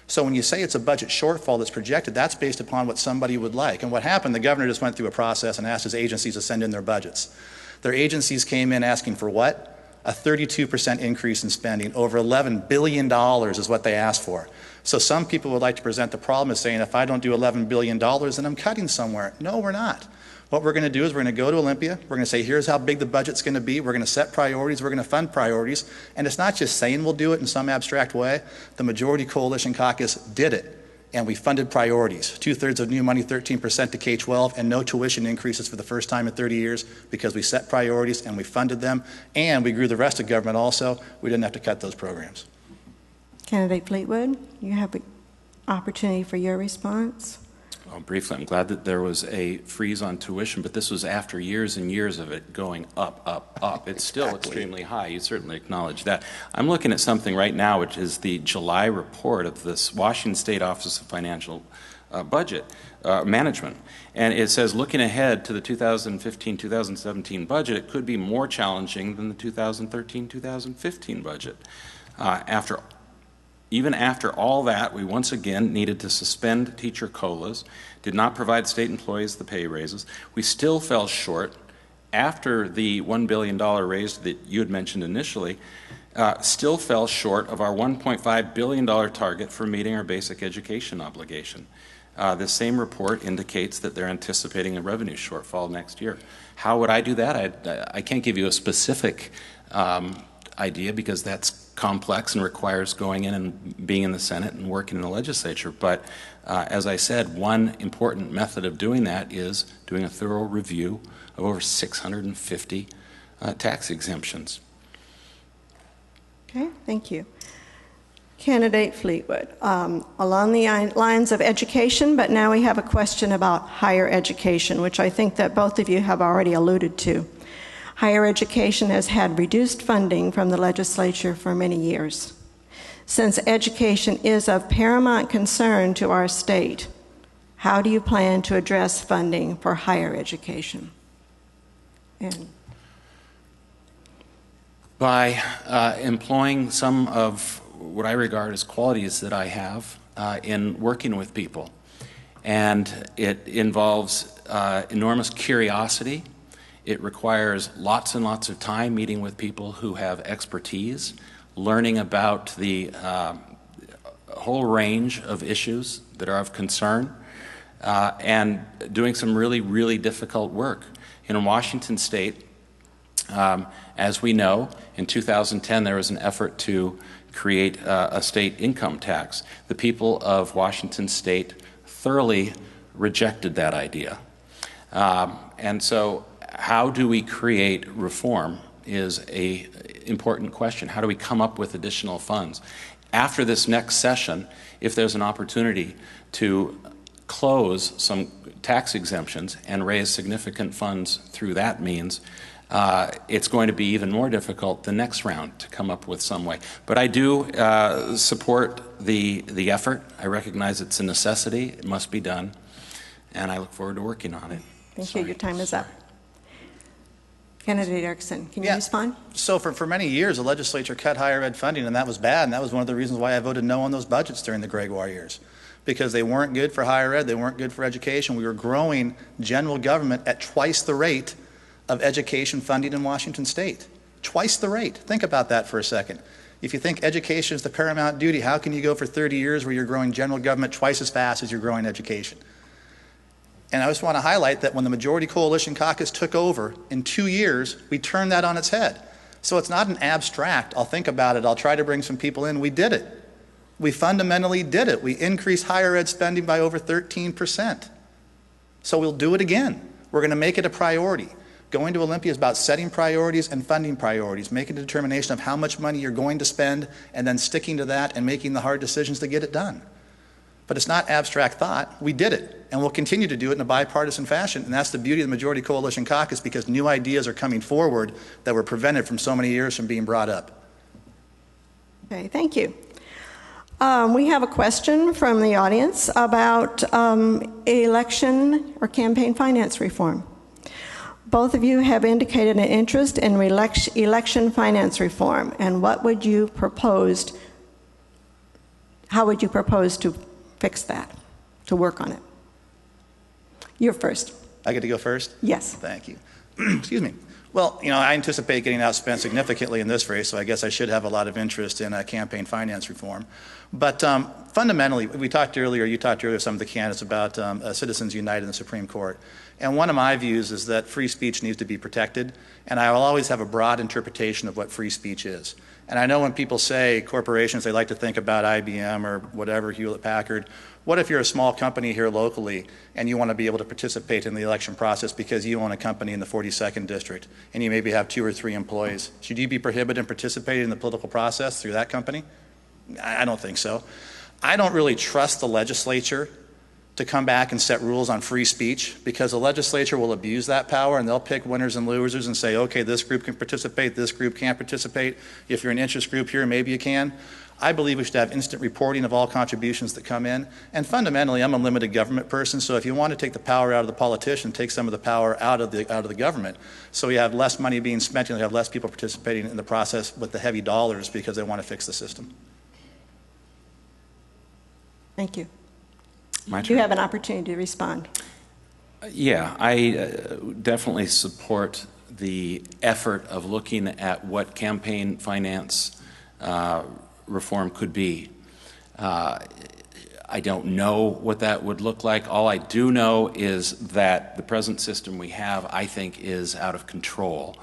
So when you say it's a budget shortfall that's projected, that's based upon what somebody would like. And what happened, the governor just went through a process and asked his agencies to send in their budgets. Their agencies came in asking for what? A 32% increase in spending. Over $11 billion is what they asked for. So some people would like to present the problem as saying, if I don't do $11 billion, then I'm cutting somewhere. No, we're not. What we're going to do is we're going to go to Olympia. We're going to say, here's how big the budget's going to be. We're going to set priorities. We're going to fund priorities. And it's not just saying we'll do it in some abstract way. The Majority Coalition Caucus did it. And we funded priorities. 2/3 of new money, 13% to K-12, and no tuition increases for the first time in 30 years because we set priorities and we funded them, and we grew the rest of government also. We didn't have to cut those programs. Candidate Fleetwood, you have an opportunity for your response. Well, briefly, I'm glad that there was a freeze on tuition, but this was after years and years of it going up, up, up. It's still extremely high. You certainly acknowledge that. I'm looking at something right now, which is the July report of this Washington State Office of Financial Budget Management. And it says, looking ahead to the 2015-2017 budget, it could be more challenging than the 2013-2015 budget. Even after all that, we once again needed to suspend teacher COLAs, did not provide state employees the pay raises. We still fell short after the $1 billion raise that you had mentioned initially, still fell short of our $1.5 billion target for meeting our basic education obligation. This same report indicates that they're anticipating a revenue shortfall next year. How would I do that? I can't give you a specific idea because that's complex and requires going in and being in the Senate and working in the legislature. But as I said, one important method of doing that is doing a thorough review of over 650 tax exemptions. Okay, thank you. Candidate Fleetwood, along the lines of education, but now we have a question about higher education, which I think that both of you have already alluded to. Higher education has had reduced funding from the legislature for many years. Since education is of paramount concern to our state, how do you plan to address funding for higher education? And by employing some of what I regard as qualities that I have in working with people. And it involves enormous curiosity. It requires lots and lots of time meeting with people who have expertise, learning about the whole range of issues that are of concern, and doing some really, really difficult work. In Washington State, as we know, in 2010 there was an effort to create a state income tax. The people of Washington State thoroughly rejected that idea. And so how do we create reform is an important question. How do we come up with additional funds? After this next session, if there's an opportunity to close some tax exemptions and raise significant funds through that means, it's going to be even more difficult the next round to come up with some way. But I do support the effort. I recognize it's a necessity. It must be done. And I look forward to working on it. Thank you. Your time is up. Candidate Erickson, can you Yeah. respond? So for many years, the legislature cut higher ed funding, and that was bad, and that was one of the reasons why I voted no on those budgets during the Gregoire years, because they weren't good for higher ed, they weren't good for education. We were growing general government at twice the rate of education funding in Washington State. Twice the rate. Think about that for a second. If you think education is the paramount duty, how can you go for 30 years where you're growing general government twice as fast as you're growing education? And I just want to highlight that when the Majority Coalition Caucus took over, in 2 years, we turned that on its head. So it's not an abstract, I'll think about it, I'll try to bring some people in. We did it. We fundamentally did it. We increased higher ed spending by over 13%. So we'll do it again. We're going to make it a priority. Going to Olympia is about setting priorities and funding priorities, making a determination of how much money you're going to spend, and then sticking to that and making the hard decisions to get it done. But it's not abstract thought. We did it, and we'll continue to do it in a bipartisan fashion, and that's the beauty of the Majority Coalition Caucus, because new ideas are coming forward that were prevented from so many years from being brought up. Okay, thank you. We have a question from the audience about election or campaign finance reform. Both of you have indicated an interest in election finance reform, and what would you propose, how would you propose to fix that, to work on it? You're first. I get to go first? Yes. Thank you. Excuse me. Well, I anticipate getting outspent significantly in this race, so I guess I should have a lot of interest in campaign finance reform. But fundamentally, you talked earlier, some of the candidates about Citizens United in the Supreme Court. And one of my views is that free speech needs to be protected, and I will always have a broad interpretation of what free speech is. And I know when people say corporations, they like to think about IBM or whatever, Hewlett-Packard. What if you're a small company here locally and you want to be able to participate in the election process because you own a company in the 42nd district and you maybe have 2 or 3 employees? Should you be prohibited from participating in the political process through that company? I don't think so. I don't really trust the legislature to come back and set rules on free speech, because the legislature will abuse that power and they'll pick winners and losers and say, okay, this group can participate, this group can't participate. If you're an interest group here, maybe you can. I believe we should have instant reporting of all contributions that come in. And fundamentally, I'm a limited government person, so if you want to take the power out of the politician, take some of the power out of the government. So we have less money being spent and we have less people participating in the process with the heavy dollars because they want to fix the system. Thank you. My turn. You have an opportunity to respond. Yeah, I definitely support the effort of looking at what campaign finance reform could be. I don't know what that would look like. All I do know is that the present system we have, I think, is out of control.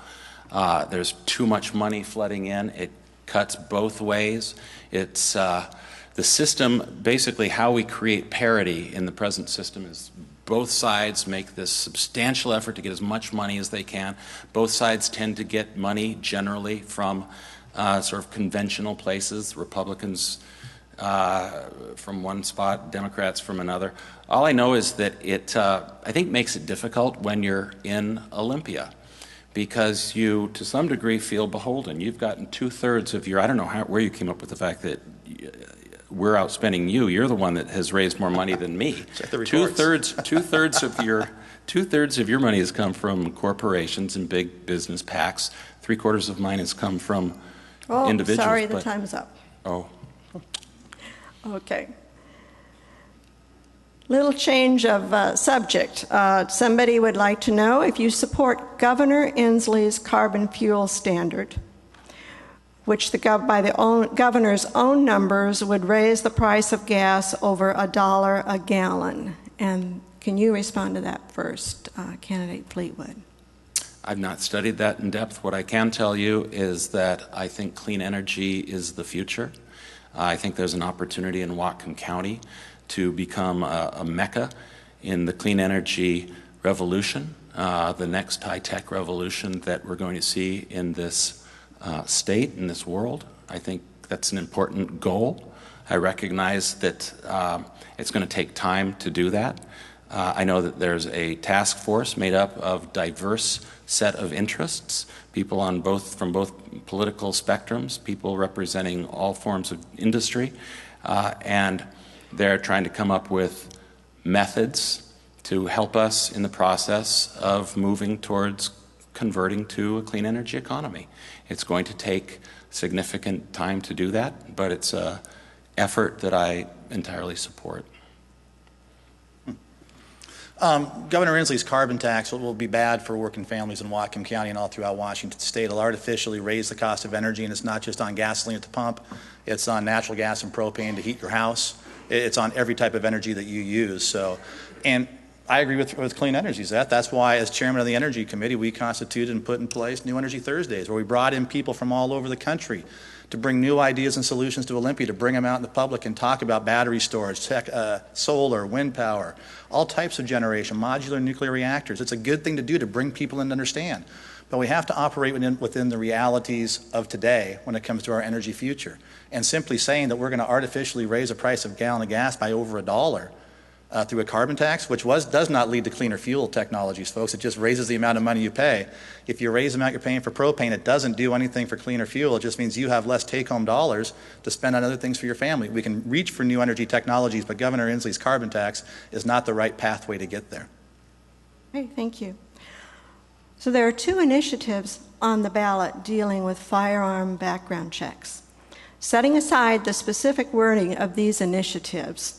There's too much money flooding in. It cuts both ways. It's the system, basically how we create parity in the present system is both sides make this substantial effort to get as much money as they can. Both sides tend to get money generally from sort of conventional places, Republicans from one spot, Democrats from another. All I know is that it, I think, makes it difficult when you're in Olympia, because you, to some degree, feel beholden. You've gotten 2/3 of your, I don't know where you came up with the fact that we're outspending you. You're the one that has raised more money than me. Two-thirds of your money has come from corporations and big business PACs. 3/4 of mine has come from individuals. Sorry, the time's up. Oh. Okay. Little change of subject. Somebody would like to know if you support Governor Inslee's carbon fuel standard, which by the governor's own numbers would raise the price of gas over $1 a gallon. And can you respond to that first, Candidate Fleetwood? I've not studied that in depth. What I can tell you is that I think clean energy is the future. I think there's an opportunity in Whatcom County to become a mecca in the clean energy revolution, the next high-tech revolution that we're going to see in this state, in this world. I think that's an important goal. I recognize that it's going to take time to do that. I know that there's a task force made up of diverse set of interests, people from both political spectrums, people representing all forms of industry, and they're trying to come up with methods to help us in the process of moving towards converting to a clean energy economy. It's going to take significant time to do that, but it's an effort that I entirely support. Governor Inslee's carbon tax will be bad for working families in Whatcom County and all throughout Washington State. It'll artificially raise the cost of energy, and it's not just on gasoline at the pump. It's on natural gas and propane to heat your house. It's on every type of energy that you use. So, and I agree with Clean Energy. That's why, as chairman of the Energy Committee, we constituted and put in place New Energy Thursdays, where we brought in people from all over the country to bring new ideas and solutions to Olympia, to bring them out in the public and talk about battery storage, solar, wind power, all types of generation, modular nuclear reactors. It's a good thing to do to bring people in to understand. But we have to operate within the realities of today when it comes to our energy future. And simply saying that we're going to artificially raise the price of a gallon of gas by over $1 through a carbon tax, which does not lead to cleaner fuel technologies, folks. It just raises the amount of money you pay. If you raise the amount you're paying for propane, it doesn't do anything for cleaner fuel. It just means you have less take-home dollars to spend on other things for your family. We can reach for new energy technologies, but Governor Inslee's carbon tax is not the right pathway to get there. Okay, thank you. So there are two initiatives on the ballot dealing with firearm background checks. Setting aside the specific wording of these initiatives,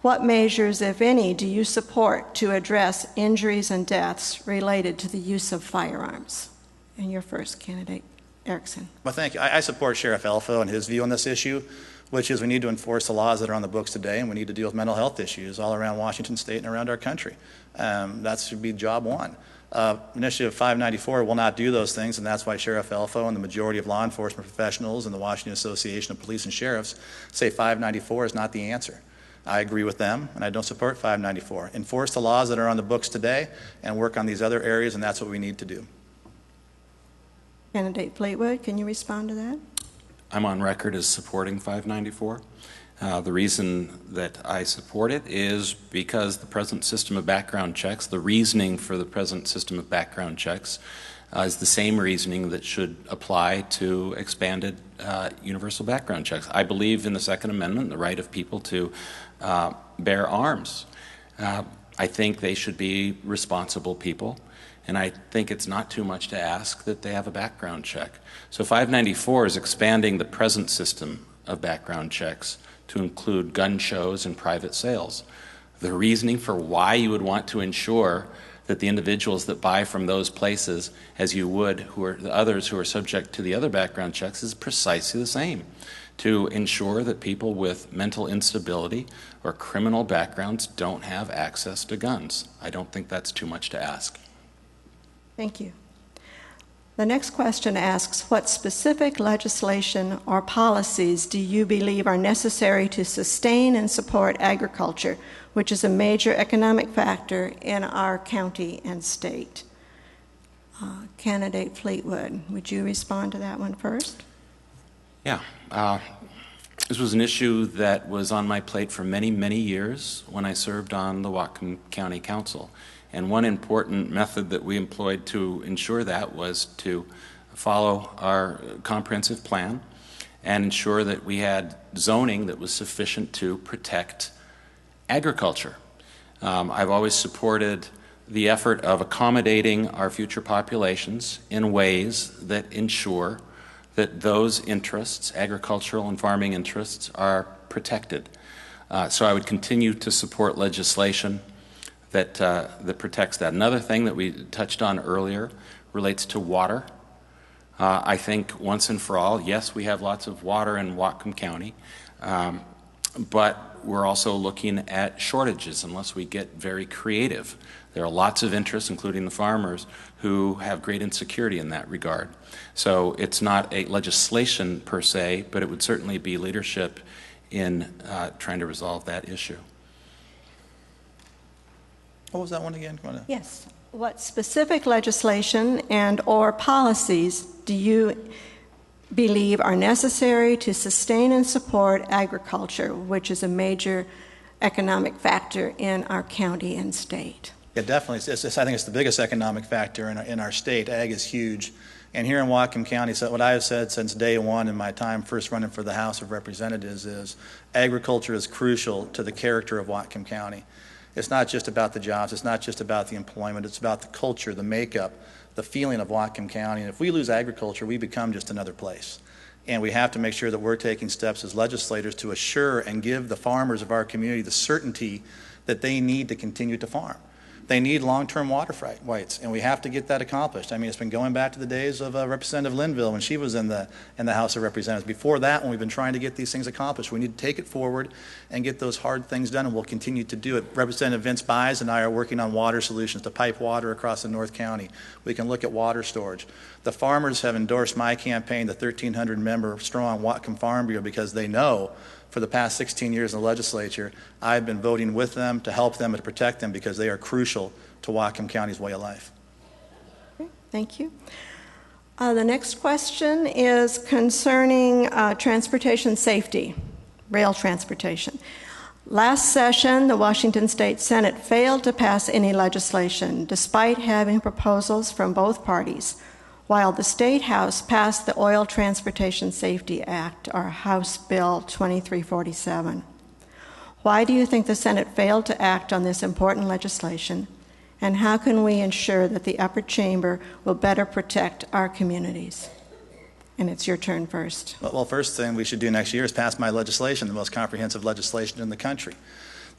what measures, if any, do you support to address injuries and deaths related to the use of firearms? And your first candidate, Erickson. Well, thank you. I support Sheriff Elfo and his view on this issue, which is we need to enforce the laws that are on the books today, and we need to deal with mental health issues all around Washington State and around our country. That should be job one. Initiative 594 will not do those things, and that's why Sheriff Elfo and the majority of law enforcement professionals and the Washington Association of Police and Sheriffs say 594 is not the answer. I agree with them, and I don't support 594. Enforce the laws that are on the books today and work on these other areas, and that's what we need to do. Candidate Fleetwood, can you respond to that? I'm on record as supporting 594. The reason that I support it is because the present system of background checks, the reasoning for the present system of background checks is the same reasoning that should apply to expanded universal background checks. I believe in the Second Amendment, the right of people to bear arms. I think they should be responsible people, and I think it's not too much to ask that they have a background check. So 594 is expanding the present system of background checks to include gun shows and private sales. The reasoning for why you would want to ensure that the individuals that buy from those places, as you would who are the others who are subject to the other background checks, is precisely the same. To ensure that people with mental instability or criminal backgrounds don't have access to guns. I don't think that's too much to ask. Thank you. The next question asks, what specific legislation or policies do you believe are necessary to sustain and support agriculture, which is a major economic factor in our county and state? Candidate Fleetwood, would you respond to that one first? Yeah. This was an issue that was on my plate for many, many years when I served on the Whatcom County Council. And one important method that we employed to ensure that was to follow our comprehensive plan and ensure that we had zoning that was sufficient to protect agriculture. I've always supported the effort of accommodating our future populations in ways that ensure that those interests, agricultural and farming interests, are protected. So I would continue to support legislation that protects that. Another thing that we touched on earlier relates to water. I think once and for all, yes, we have lots of water in Whatcom County, but we're also looking at shortages unless we get very creative. There are lots of interests, including the farmers, who have great insecurity in that regard. So it's not a legislation per se, but it would certainly be leadership in trying to resolve that issue. What was that one again? Yes. What specific legislation and or policies do you believe are necessary to sustain and support agriculture, which is a major economic factor in our county and state? Yeah, definitely. I think it's the biggest economic factor in our state. Ag is huge. And here in Whatcom County, so what I have said since day one in my time first running for the House of Representatives is agriculture is crucial to the character of Whatcom County. It's not just about the jobs. It's not just about the employment. It's about the culture, the makeup, the feeling of Whatcom County. And if we lose agriculture, we become just another place. And we have to make sure that we're taking steps as legislators to assure and give the farmers of our community the certainty that they need to continue to farm. They need long-term water rights, and we have to get that accomplished. I mean, it's been going back to the days of Representative Linville when she was in the House of Representatives. Before that, when we've been trying to get these things accomplished, we need to take it forward and get those hard things done, and we'll continue to do it. Representative Vince Byes and I are working on water solutions to pipe water across the North County. We can look at water storage. The farmers have endorsed my campaign, the 1,300-member strong Whatcom Farm Bureau, because they know for the past 16 years in the legislature, I've been voting with them to help them and to protect them because they are crucial to Whatcom County's way of life. Okay, thank you. The next question is concerning transportation safety, rail transportation. Last session, the Washington State Senate failed to pass any legislation despite having proposals from both parties, while the State House passed the Oil Transportation Safety Act, or House Bill 2347. Why do you think the Senate failed to act on this important legislation, and how can we ensure that the upper chamber will better protect our communities? And it's your turn first. Well, first thing we should do next year is pass my legislation, the most comprehensive legislation in the country.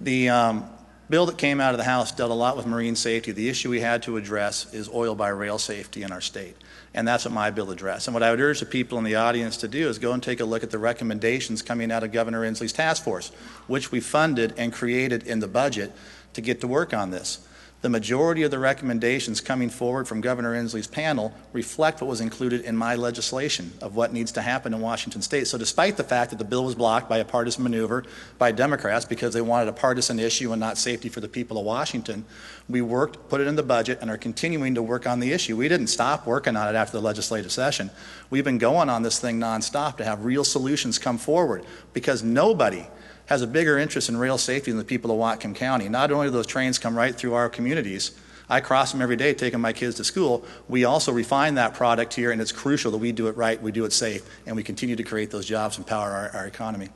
The bill that came out of the House dealt a lot with marine safety. The issue we had to address is oil by rail safety in our state. And that's what my bill addressed. And what I would urge the people in the audience to do is go and take a look at the recommendations coming out of Governor Inslee's task force, which we funded and created in the budget to get to work on this. The majority of the recommendations coming forward from Governor Inslee's panel reflect what was included in my legislation of what needs to happen in Washington State. So despite the fact that the bill was blocked by a partisan maneuver by Democrats because they wanted a partisan issue and not safety for the people of Washington, we worked, put it in the budget, and are continuing to work on the issue. We didn't stop working on it after the legislative session. We've been going on this thing nonstop to have real solutions come forward because nobody has a bigger interest in rail safety than the people of Whatcom County. Not only do those trains come right through our communities, I cross them every day taking my kids to school, we also refine that product here, and it's crucial that we do it right, we do it safe, and we continue to create those jobs and power our economy.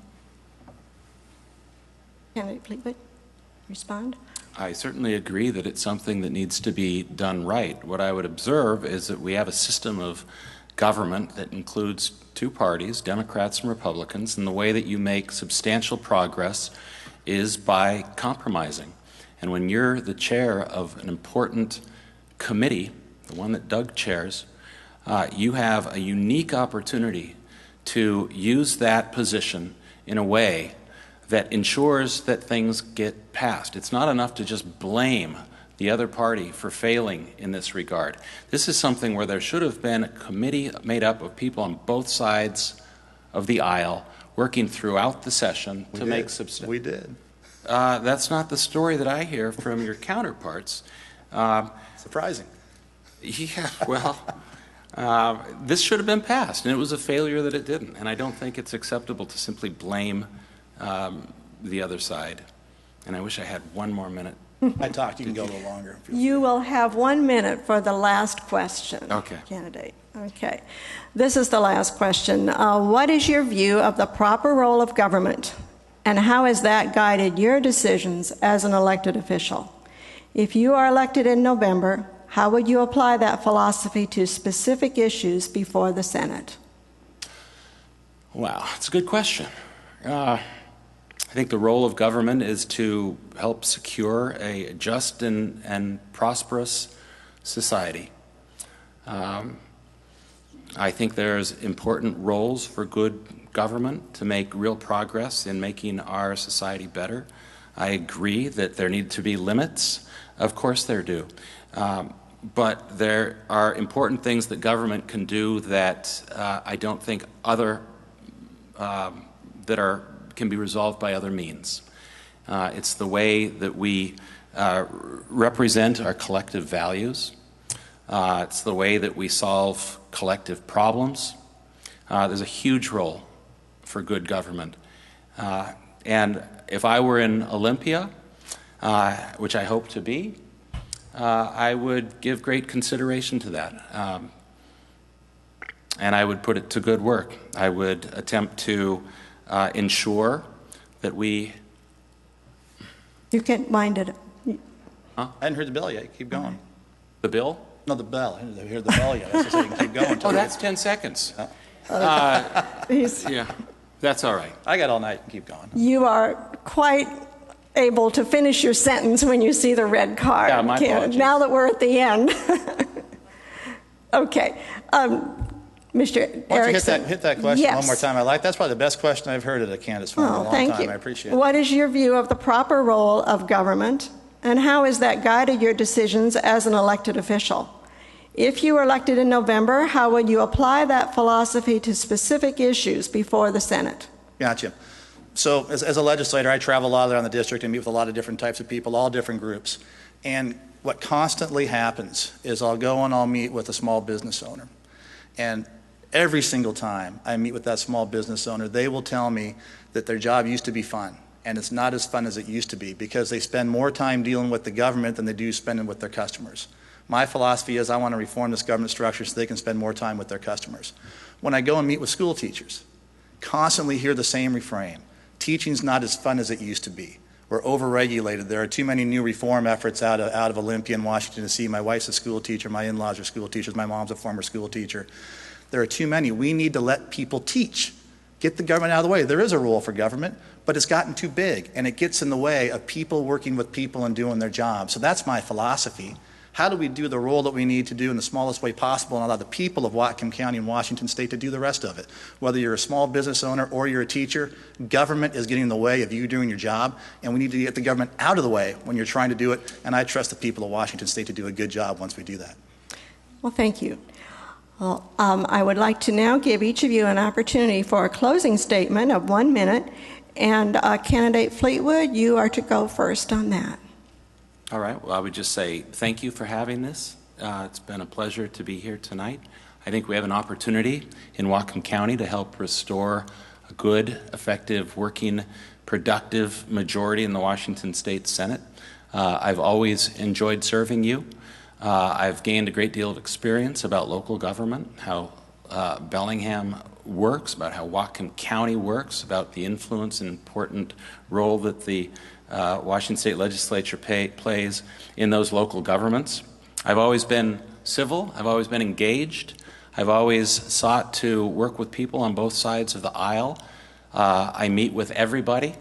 Candidate Fleetwood, respond. I certainly agree that it's something that needs to be done right. What I would observe is that we have a system of government that includes two parties, Democrats and Republicans, and the way that you make substantial progress is by compromising. And when you're the chair of an important committee, the one that Doug chairs, you have a unique opportunity to use that position in a way that ensures that things get passed. It's not enough to just blame the other party for failing in this regard. This is something where there should have been a committee made up of people on both sides of the aisle working throughout the session to make substantial. We did. That's not the story that I hear from your counterparts. Surprising. Yeah, well, this should have been passed, and it was a failure that it didn't. And I don't think it's acceptable to simply blame the other side. And I wish I had one more minute. I talked. You can go a little longer. You will have 1 minute for the last question, okay. Candidate. Okay. This is the last question. What is your view of the proper role of government, and how has that guided your decisions as an elected official? If you are elected in November, how would you apply that philosophy to specific issues before the Senate? Wow, it's a good question. I think the role of government is to help secure a just and prosperous society. I think there's important roles for good government to make real progress in making our society better. I agree that there need to be limits. Of course there do. But there are important things that government can do that I don't think can be resolved by other means. It's the way that we represent our collective values. It's the way that we solve collective problems. There's a huge role for good government. And if I were in Olympia, which I hope to be, I would give great consideration to that. And I would put it to good work. I would attempt to ensure that we... You can't mind it. I hadn't heard the bill yet. Keep going. The bill? No, the bell. I didn't hear the bell yet. I was just saying keep going. Oh, that's 10 seconds. Yeah, that's all right. I got all night and keep going. You are quite able to finish your sentence when you see the red card. Yeah, my apologies. Now that we're at the end. Okay. Mr. Why don't Erickson. you hit that question Yes. one more time? That's probably the best question I've heard at a candidates forum in a long Thank time. you. I appreciate it. What is your view of the proper role of government, and how has that guided your decisions as an elected official? If you were elected in November, how would you apply that philosophy to specific issues before the Senate? Gotcha. So as a legislator, I travel a lot around the district and meet with a lot of different types of people, all different groups. And what constantly happens is I'll go and I'll meet with a small business owner. And every single time I meet with that small business owner, they will tell me that their job used to be fun. And it's not as fun as it used to be because they spend more time dealing with the government than they do spending with their customers. My philosophy is I want to reform this government structure so they can spend more time with their customers. When I go and meet with school teachers, constantly hear the same refrain. Teaching's not as fun as it used to be. We're overregulated. There are too many new reform efforts out of Olympia and Washington, D.C. My wife's a school teacher. My in-laws are school teachers. My mom's a former school teacher. There are too many. We need to let people teach. Get the government out of the way. There is a role for government, but it's gotten too big, and it gets in the way of people working with people and doing their job. So that's my philosophy. How do we do the role that we need to do in the smallest way possible and allow the people of Whatcom County and Washington State to do the rest of it? Whether you're a small business owner or you're a teacher, government is getting in the way of you doing your job, and we need to get the government out of the way when you're trying to do it, and I trust the people of Washington State to do a good job once we do that. Well, thank you. Well, I would like to now give each of you an opportunity for a closing statement of 1 minute, and Candidate Fleetwood, you are to go first on that. All right. Well, I would just say thank you for having this. It's been a pleasure to be here tonight. I think we have an opportunity in Whatcom County to help restore a good, effective, working, productive majority in the Washington State Senate. I've always enjoyed serving you. I've gained a great deal of experience about local government, how Bellingham works, about how Whatcom County works, about the influence and important role that the Washington State Legislature plays in those local governments. I've always been civil. I've always been engaged. I've always sought to work with people on both sides of the aisle. I meet with everybody.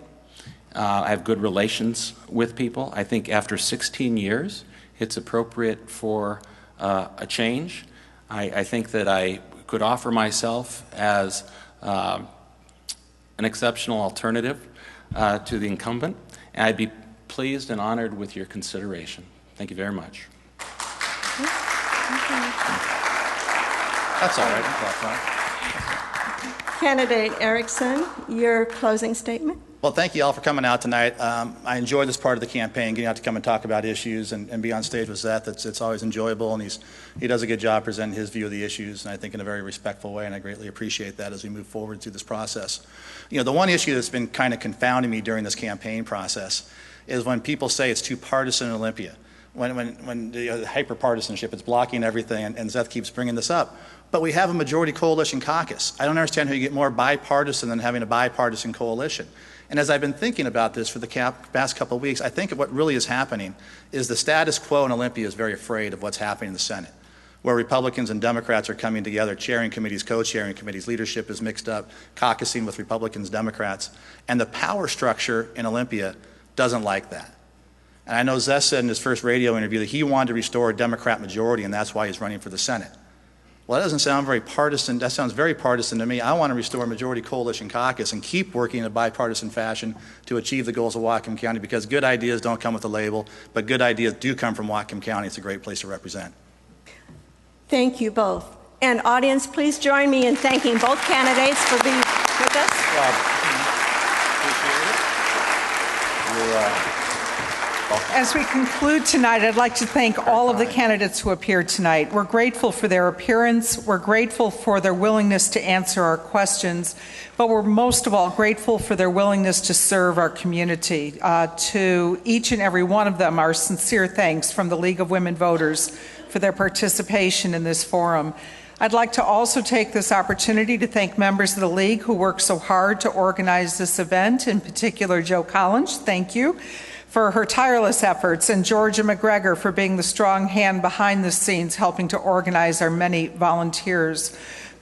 I have good relations with people. I think after 16 years, it's appropriate for a change. I think that I could offer myself as an exceptional alternative to the incumbent. And I'd be pleased and honored with your consideration. Thank you very much. That's all right. Candidate Erickson, your closing statement. Well, thank you all for coming out tonight. I enjoy this part of the campaign, getting out to come and talk about issues and be on stage with Seth. It's always enjoyable, and he does a good job presenting his view of the issues, and I think in a very respectful way, and I greatly appreciate that as we move forward through this process. You know, the one issue that's been kind of confounding me during this campaign process is when people say it's too partisan in Olympia, when the hyper-partisanship, it's blocking everything, and Seth keeps bringing this up. But we have a majority coalition caucus. I don't understand how you get more bipartisan than having a bipartisan coalition. And as I've been thinking about this for the past couple of weeks, I think what really is happening is the status quo in Olympia is very afraid of what's happening in the Senate, where Republicans and Democrats are coming together, chairing committees, co-chairing committees, leadership is mixed up, caucusing with Republicans, Democrats, and the power structure in Olympia doesn't like that. And I know Zeth said in his first radio interview that he wanted to restore a Democrat majority, and that's why he's running for the Senate. Well, that doesn't sound very partisan. That sounds very partisan to me. I want to restore a majority coalition caucus and keep working in a bipartisan fashion to achieve the goals of Whatcom County, because good ideas don't come with a label, but good ideas do come from Whatcom County. It's a great place to represent. Thank you both. And audience, please join me in thanking both candidates for being with us. As we conclude tonight, I'd like to thank all of the candidates who appeared tonight. We're grateful for their appearance. We're grateful for their willingness to answer our questions, but we're most of all grateful for their willingness to serve our community. To each and every one of them, our sincere thanks from the League of Women Voters for their participation in this forum. I'd like to also take this opportunity to thank members of the League who worked so hard to organize this event, in particular Joe Collins, thank you, for her tireless efforts, and Georgia McGregor for being the strong hand behind the scenes helping to organize our many volunteers.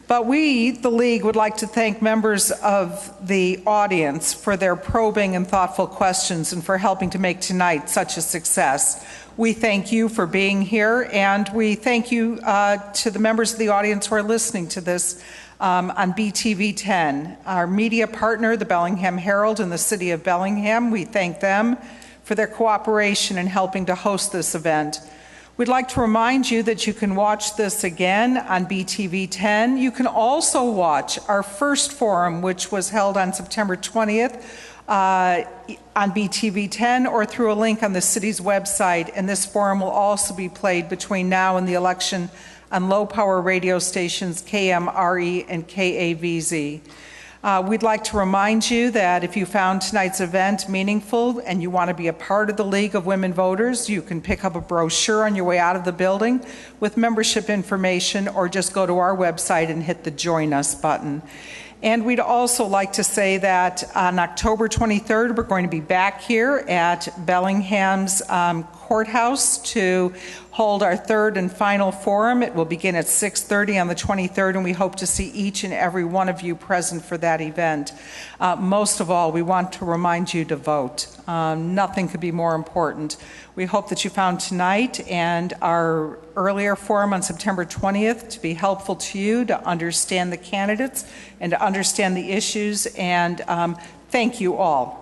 But we, the League, would like to thank members of the audience for their probing and thoughtful questions and for helping to make tonight such a success. We thank you for being here, and we thank you to the members of the audience who are listening to this on BTV 10. Our media partner, the Bellingham Herald and the City of Bellingham, we thank them for their cooperation in helping to host this event. We'd like to remind you that you can watch this again on BTV 10. You can also watch our first forum, which was held on September 20th on BTV 10 or through a link on the city's website. And this forum will also be played between now and the election on low-power radio stations KMRE and KAVZ. We'd like to remind you that if you found tonight's event meaningful and you want to be a part of the League of Women Voters, you can pick up a brochure on your way out of the building with membership information, or just go to our website and hit the Join Us button. And we'd also like to say that on October 23rd, we're going to be back here at Bellingham's courthouse to hold our third and final forum. It will begin at 6:30 on the 23rd, and we hope to see each and every one of you present for that event. Most of all, we want to remind you to vote. Nothing could be more important. We hope that you found tonight and our earlier forum on September 20th to be helpful to you to understand the candidates and to understand the issues, and thank you all.